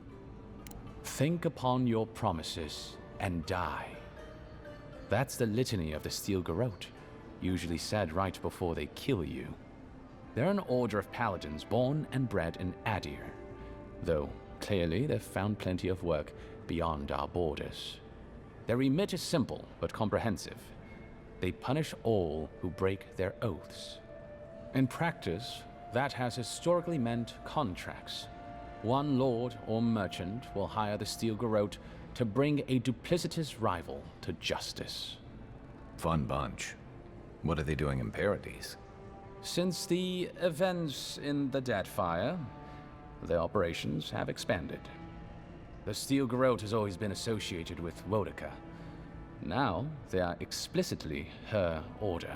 Think upon your promises and die. That's the litany of the Steel Garrote, usually said right before they kill you. They're an order of paladins born and bred in Adir, though clearly they've found plenty of work beyond our borders. Their remit is simple but comprehensive. They punish all who break their oaths. In practice, that has historically meant contracts. One lord or merchant will hire the Steel Garrote to bring a duplicitous rival to justice. Fun bunch. What are they doing in Paradise? Since the events in the Deadfire, their operations have expanded. The Steel Garrote has always been associated with Wodica. Now, they are explicitly her order.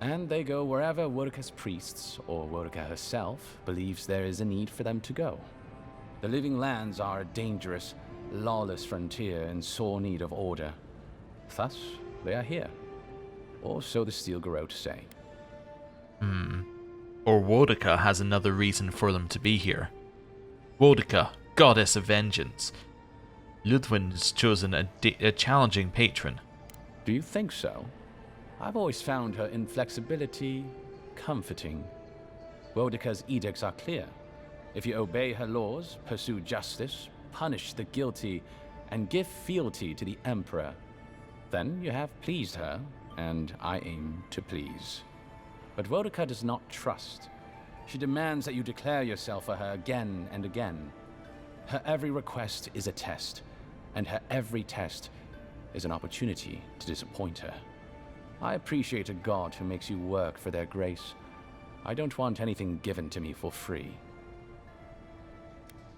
And they go wherever Wodica's priests, or Wodica herself, believes there is a need for them to go. The Living Lands are a dangerous, lawless frontier in sore need of order. Thus, they are here. Or so the Steel Garrote say. Or Wodica has another reason for them to be here. Wodica, goddess of vengeance. Ludwin's chosen a challenging patron. Do you think so? I've always found her inflexibility comforting. Wodica's edicts are clear. If you obey her laws, pursue justice, punish the guilty, and give fealty to the Emperor, then you have pleased her, and I aim to please. But Wodica does not trust. She demands that you declare yourself for her again and again. Her every request is a test, and her every test is an opportunity to disappoint her. I appreciate a god who makes you work for their grace. I don't want anything given to me for free.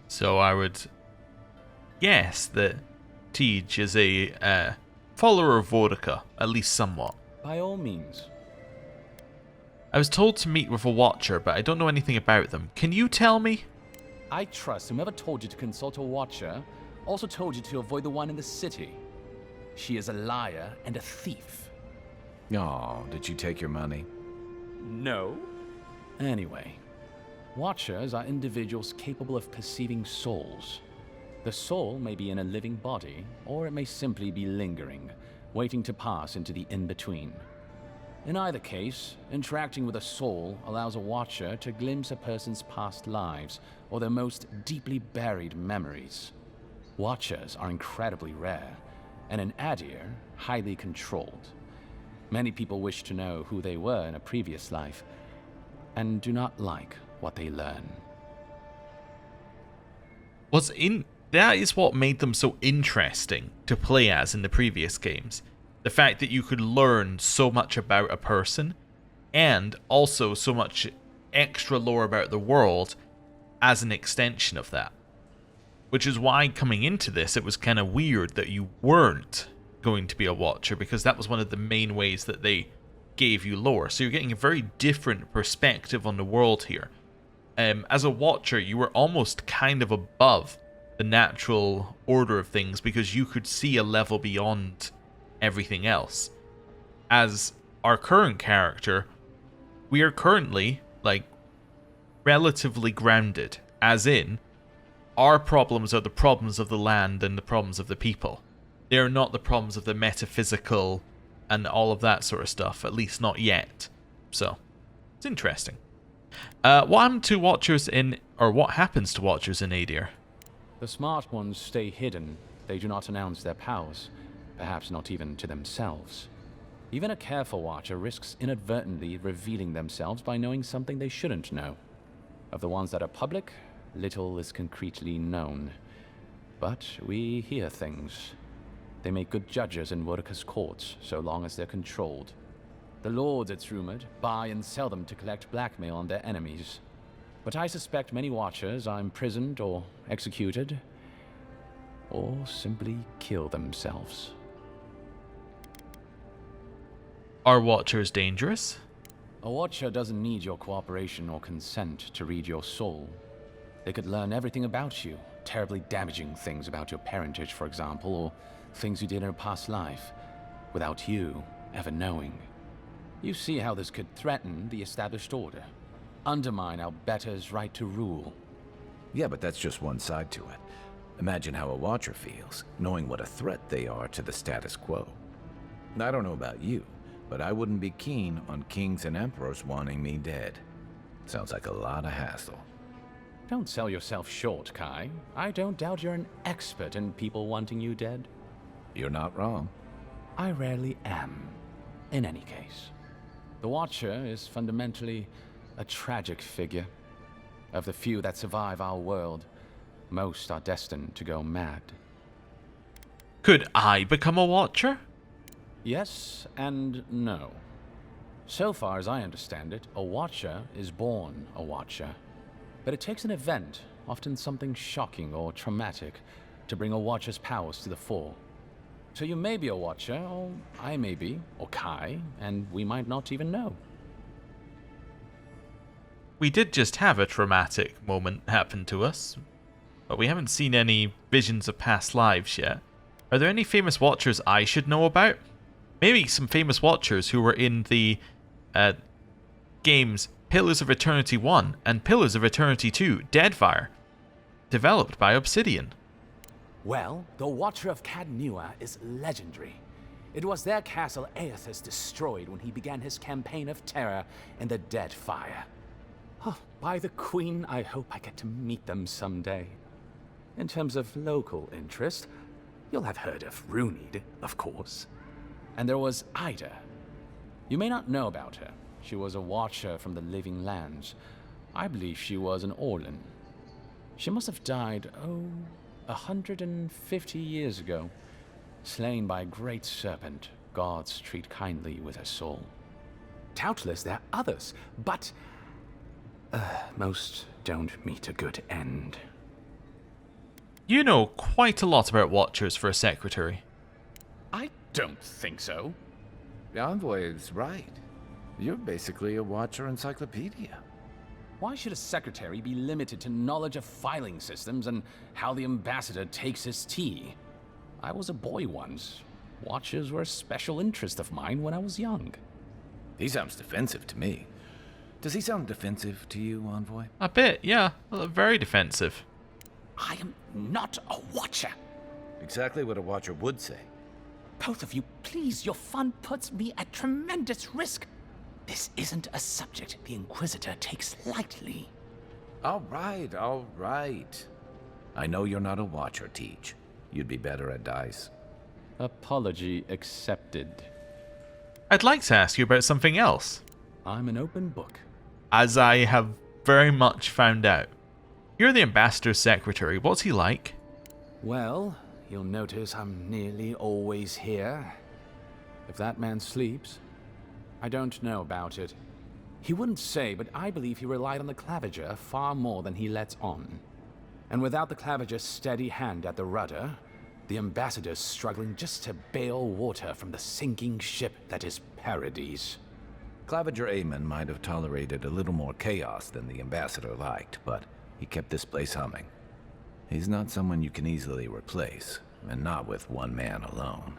So I would guess that Tycg is a follower of Wodica, at least somewhat. By all means. I was told to meet with a Watcher, but I don't know anything about them. Can you tell me? I trust whomever told you to consult a Watcher also told you to avoid the one in the city. She is a liar and a thief. Oh, did you take your money? No. Anyway, Watchers are individuals capable of perceiving souls. The soul may be in a living body, or it may simply be lingering, waiting to pass into the in-between. In either case, interacting with a soul allows a Watcher to glimpse a person's past lives or their most deeply buried memories. Watchers are incredibly rare, and in Adir, highly controlled. Many people wish to know who they were in a previous life, and do not like what they learn. That is what made them so interesting to play as in the previous games. The fact that you could learn so much about a person, and also so much extra lore about the world as an extension of that. Which is why coming into this, it was kind of weird that you weren't going to be a Watcher, because that was one of the main ways that they gave you lore. So you're getting a very different perspective on the world here. As a Watcher, you were almost kind of above the natural order of things, because you could see a level beyond everything else. As our current character, we are currently, relatively grounded, as in, our problems are the problems of the land and the problems of the people. They are not the problems of the metaphysical and all of that sort of stuff, at least not yet. So, it's interesting. What happened to Watchers what happens to Watchers in Adir? The smart ones stay hidden. They do not announce their powers, perhaps not even to themselves. Even a careful Watcher risks inadvertently revealing themselves by knowing something they shouldn't know. Of the ones that are public, little is concretely known. But we hear things. They make good judges in Wodica's courts, so long as they're controlled. The lords, it's rumored, buy and sell them to collect blackmail on their enemies. But I suspect many Watchers are imprisoned or executed, or simply kill themselves. Are Watchers dangerous? A Watcher doesn't need your cooperation or consent to read your soul. They could learn everything about you, terribly damaging things about your parentage, for example, or things you did in a past life, without you ever knowing. You see how this could threaten the established order, undermine our betters' right to rule. Yeah, but that's just one side to it. Imagine how a Watcher feels, knowing what a threat they are to the status quo. I don't know about you, but I wouldn't be keen on kings and emperors wanting me dead. Sounds like a lot of hassle. Don't sell yourself short, Kai. I don't doubt you're an expert in people wanting you dead. You're not wrong. I rarely am. In any case, the Watcher is fundamentally a tragic figure. Of the few that survive our world, most are destined to go mad. Could I become a Watcher? Yes and no. So far as I understand it, a Watcher is born a Watcher. But it takes an event, often something shocking or traumatic, to bring a Watcher's powers to the fore. So you may be a Watcher, or I may be, or Kai, and we might not even know. We did just have a traumatic moment happen to us, but we haven't seen any visions of past lives yet. Are there any famous Watchers I should know about? Maybe some famous Watchers who were in the games Pillars of Eternity 1 and Pillars of Eternity 2, Deadfire, developed by Obsidian. Well, the Watcher of Cadnua is legendary. It was their castle Aethys destroyed when he began his campaign of terror in the Deadfire. Oh, by the Queen, I hope I get to meet them someday. In terms of local interest, you'll have heard of Runed, of course. And there was Ida. You may not know about her. She was a Watcher from the Living Lands. I believe she was an Orlan. She must have died, 150 years ago. Slain by a great serpent, gods treat kindly with her soul. Doubtless there are others, but most don't meet a good end. You know quite a lot about Watchers for a secretary. I don't think so. The Envoy is right. You're basically a Watcher encyclopedia. Why should a secretary be limited to knowledge of filing systems and how the ambassador takes his tea? I was a boy once. Watchers were a special interest of mine when I was young. He sounds defensive to me. Does he sound defensive to you, Envoy? A bit, yeah. Very defensive. I am not a Watcher. Exactly what a Watcher would say. Both of you, please, your fun puts me at tremendous risk. This isn't a subject the Inquisitor takes lightly. All right, all right. I know you're not a Watcher, Tycg. You'd be better at dice. Apology accepted. I'd like to ask you about something else. I'm an open book. As I have very much found out. You're the ambassador's secretary. What's he like? Well, you'll notice I'm nearly always here. If that man sleeps, I don't know about it. He wouldn't say, but I believe he relied on the Claviger far more than he lets on. And without the Claviger's steady hand at the rudder, the ambassador's struggling just to bail water from the sinking ship that is Paradise. Claviger Aemon might have tolerated a little more chaos than the ambassador liked, but he kept this place humming. He's not someone you can easily replace, and not with one man alone.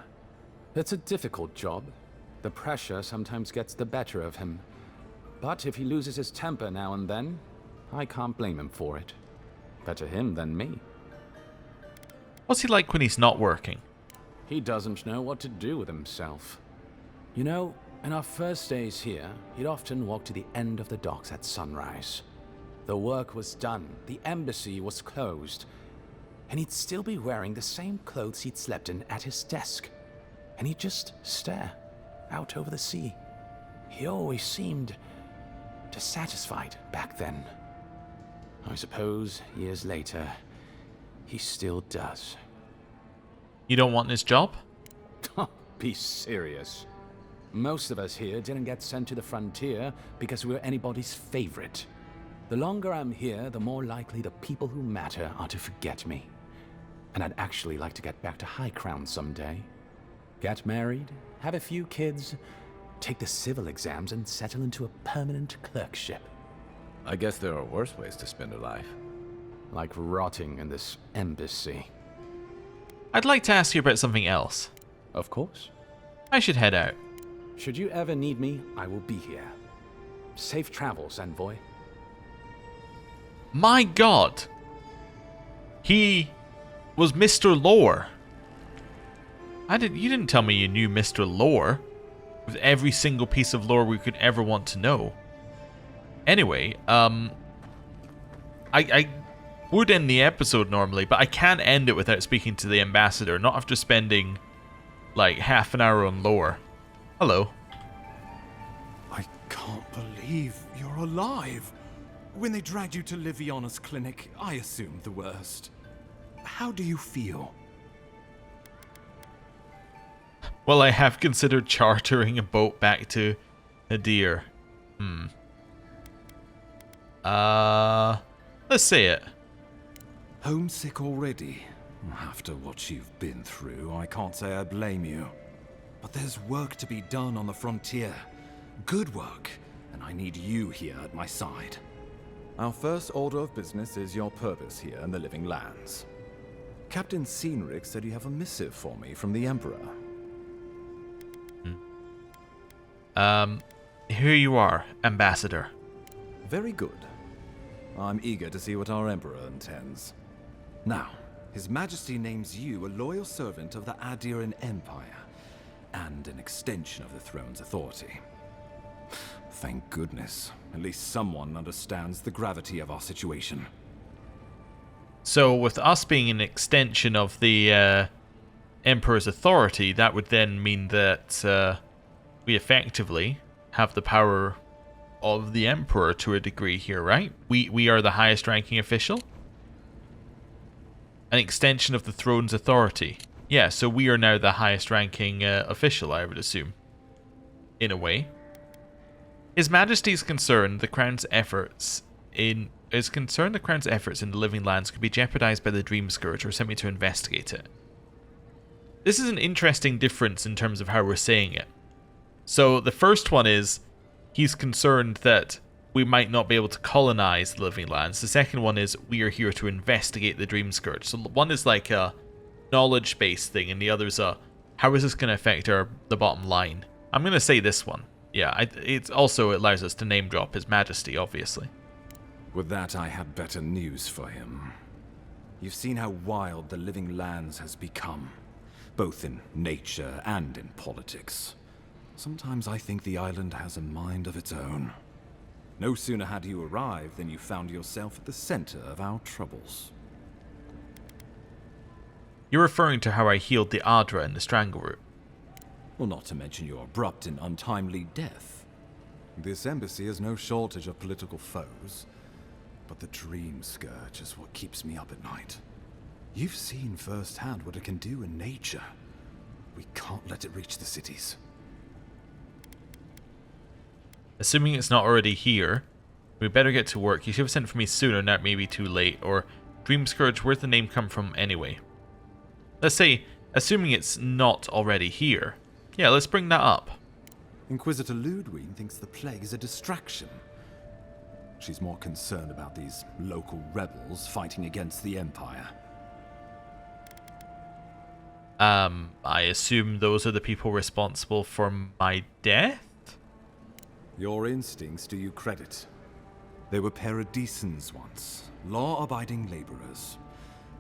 It's a difficult job. The pressure sometimes gets the better of him. But if he loses his temper now and then, I can't blame him for it. Better him than me. What's he like when he's not working? He doesn't know what to do with himself. You know, in our first days here, he'd often walk to the end of the docks at sunrise. The work was done, the embassy was closed, and he'd still be wearing the same clothes he'd slept in at his desk. And he'd just stare out over the sea. He always seemed dissatisfied back then. I suppose, years later, he still does. You don't want his job? Be serious. Most of us here didn't get sent to the frontier because we were anybody's favorite. The longer I'm here, the more likely the people who matter are to forget me. And I'd actually like to get back to High Crown someday. Get married, have a few kids, take the civil exams, and settle into a permanent clerkship. I guess there are worse ways to spend a life. Like rotting in this embassy. I'd like to ask you about something else. Of course. I should head out. Should you ever need me, I will be here. Safe travels, Envoy. My God! He was Mr. Lore. You didn't tell me you knew Mr. Lore. With every single piece of lore we could ever want to know. Anyway, I would end the episode normally, but I can't end it without speaking to the ambassador, not after spending like half an hour on lore. Hello. I can't believe you're alive. When they dragged you to Liviona's clinic, I assumed the worst. How do you feel? Well, I have considered chartering a boat back to Nadir. Let's say it. Homesick already? After what you've been through, I can't say I blame you. But there's work to be done on the frontier. Good work, and I need you here at my side. Our first order of business is your purpose here in the Living Lands. Captain Cynric said you have a missive for me from the Emperor. Here you are, Ambassador. Very good. I'm eager to see what our Emperor intends. Now, His Majesty names you a loyal servant of the Adiran Empire, and an extension of the throne's authority. Thank goodness. At least someone understands the gravity of our situation. So, with us being an extension of the Emperor's authority, that would then mean that we effectively have the power of the Emperor to a degree here, right? We are the highest ranking official? An extension of the throne's authority. Yeah, so we are now the highest ranking official, I would assume. In a way. His Majesty is concerned the Crown's efforts in the Living Lands could be jeopardized by the Dream Scourge, or sent me to investigate it. This is an interesting difference in terms of how we're saying it. So the first one is he's concerned that we might not be able to colonize the Living Lands. The second one is we are here to investigate the Dream Scourge. So one is like a knowledge-based thing, and the other is a how is this going to affect the bottom line. I'm going to say this one. Yeah, it also allows us to name drop His Majesty, obviously. With that, I have better news for him. You've seen how wild the Living Lands has become, both in nature and in politics. Sometimes I think the island has a mind of its own. No sooner had you arrived than you found yourself at the center of our troubles. You're referring to how I healed the Adra in the Strangleroot. Well, not to mention your abrupt and untimely death. This embassy has no shortage of political foes, but the Dream Scourge is what keeps me up at night. You've seen firsthand what it can do in nature. We can't let it reach the cities. Assuming it's not already here, we better get to work. You should have sent for me sooner, now it may be too late. Or, Dream Scourge, where'd the name come from anyway? Let's say, assuming it's not already here. Yeah, let's bring that up. Inquisitor Ludwig thinks the plague is a distraction. She's more concerned about these local rebels fighting against the Empire. I assume those are the people responsible for my death? Your instincts do you credit. They were paradisans once, law-abiding laborers.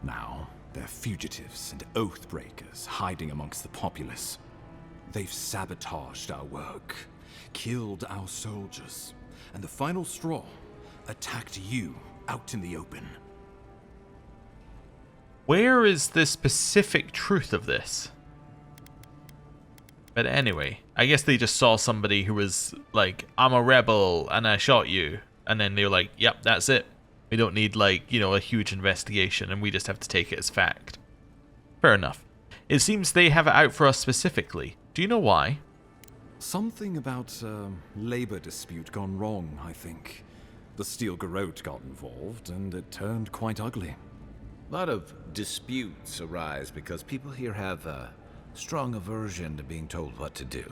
Now, they're fugitives and oath-breakers hiding amongst the populace. They've sabotaged our work, killed our soldiers, and the final straw, attacked you out in the open. Where is the specific truth of this? But anyway, I guess they just saw somebody who was like, I'm a rebel and I shot you. And then they were like, yep, that's it. We don't need like, a huge investigation and we just have to take it as fact. Fair enough. It seems they have it out for us specifically. Do you know why? Something about a labor dispute gone wrong, I think. The Steel Garrote got involved and it turned quite ugly. A lot of disputes arise because people here have a strong aversion to being told what to do.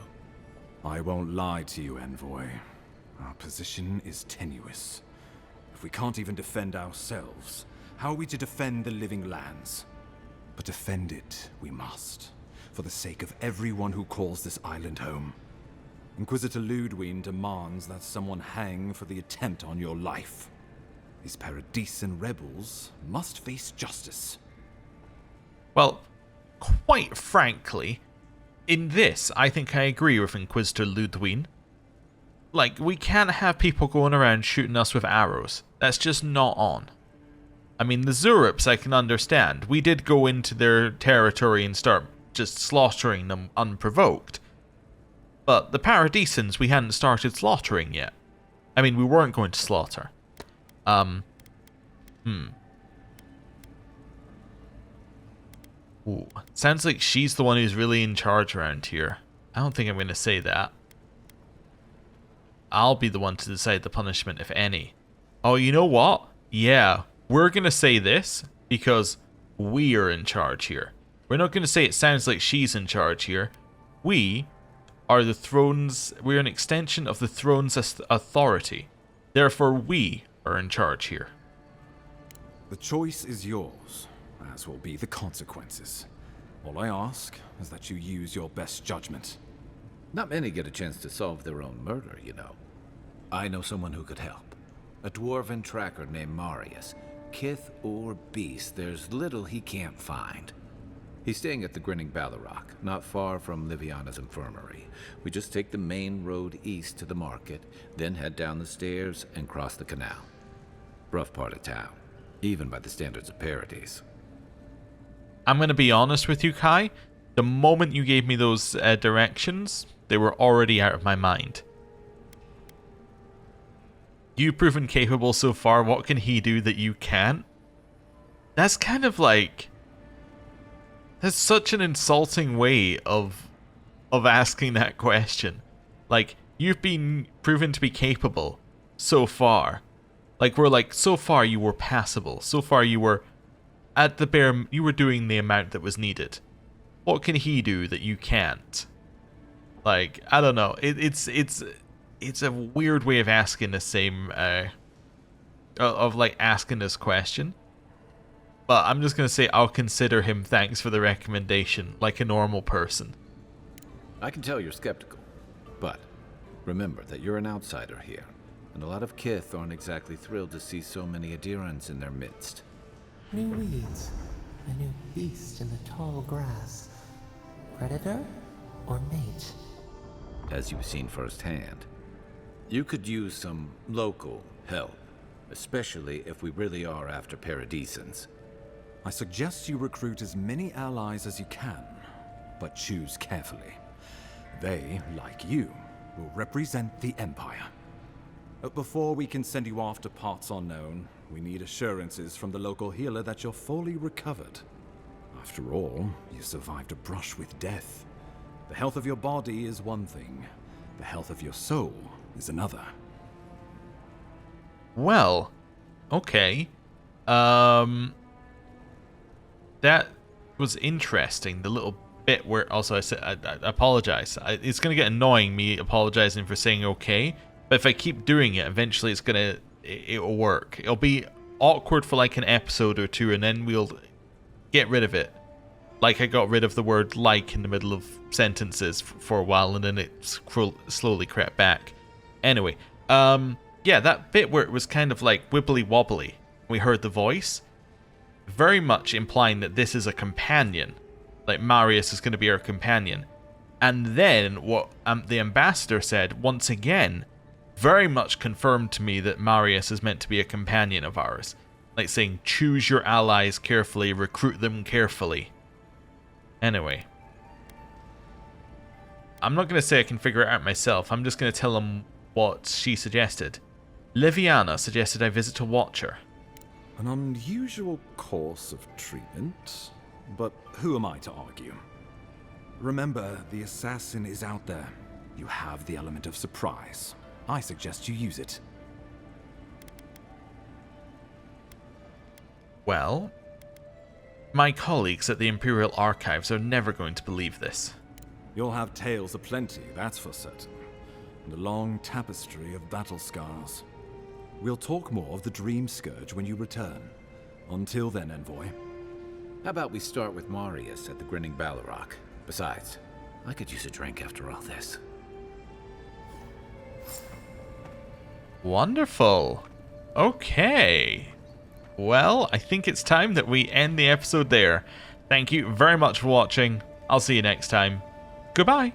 I won't lie to you, Envoy. Our position is tenuous. If we can't even defend ourselves, how are we to defend the Living Lands? But defend it we must, for the sake of everyone who calls this island home. Inquisitor Ludwig demands that someone hang for the attempt on your life. These Paradisan rebels must face justice. Well, quite frankly, in this, I think I agree with Inquisitor Ludwig. Like, we can't have people going around shooting us with arrows. That's just not on. I mean, the Zurups I can understand. We did go into their territory and start just slaughtering them unprovoked. But the Paradisans we hadn't started slaughtering yet. I mean, we weren't going to slaughter. Ooh, sounds like she's the one who's really in charge around here. I don't think I'm going to say that. I'll be the one to decide the punishment, if any. Oh, you know what? Yeah, we're going to say this because we are in charge here. We're not going to say it sounds like she's in charge here. We are the throne's... We're an extension of the throne's authority. Therefore, we are in charge here. The choice is yours, as will be the consequences. All I ask is that you use your best judgment. Not many get a chance to solve their own murder, you know. I know someone who could help. A dwarven tracker named Marius. Kith or beast, there's little he can't find. He's staying at the Grinning Ballarrock, not far from Liviana's infirmary. We just take the main road east to the market, then head down the stairs and cross the canal. Rough part of town, even by the standards of Paradise. I'm going to be honest with you, Kai. The moment you gave me those directions, they were already out of my mind. You've proven capable so far, what can he do that you can't? That's kind of like... That's such an insulting way of asking that question. Like, you've been proven to be capable so far. Like, we're like, so far you were passable. So far you were at the bare... You were doing the amount that was needed. What can he do that you can't? Like, I don't know. It's a weird way of asking the same... like, asking this question. But I'm just going to say I'll consider him thanks for the recommendation, like a normal person. I can tell you're skeptical, but remember that you're an outsider here, and a lot of Kith aren't exactly thrilled to see so many Adirans in their midst. New weeds, a new beast in the tall grass. Predator or mate? As you've seen firsthand, you could use some local help, especially if we really are after Paradisans. I suggest you recruit as many allies as you can, but choose carefully. They, like you, will represent the Empire. But before we can send you off to parts unknown, we need assurances from the local healer that you're fully recovered. After all, you survived a brush with death. The health of your body is one thing, the health of your soul is another. Well, okay. That was interesting. The little bit where... Also, I said I apologize. It's going to get annoying me apologizing for saying okay. But if I keep doing it, eventually it'll work. It'll be awkward for like an episode or two, and then we'll get rid of it. Like I got rid of the word like in the middle of sentences for a while, and then it slowly crept back. Anyway, yeah, that bit where it was kind of like wibbly wobbly. We heard the voice. Very much implying that this is a companion. Like Marius is going to be our companion. And then what the ambassador said, once again, very much confirmed to me that Marius is meant to be a companion of ours. Like saying, choose your allies carefully, recruit them carefully. Anyway. I'm not going to say I can figure it out myself. I'm just going to tell him what she suggested. Liviana suggested I visit to watch her. An unusual course of treatment, but who am I to argue? Remember, the assassin is out there. You have the element of surprise. I suggest you use it. Well, my colleagues at the Imperial Archives are never going to believe this. You'll have tales aplenty, that's for certain. And a long tapestry of battle scars. We'll talk more of the Dream Scourge when you return. Until then, Envoy. How about we start with Marius at the Grinning Ballarrock? Besides, I could use a drink after all this. Wonderful. Okay. Well, I think it's time that we end the episode there. Thank you very much for watching. I'll see you next time. Goodbye.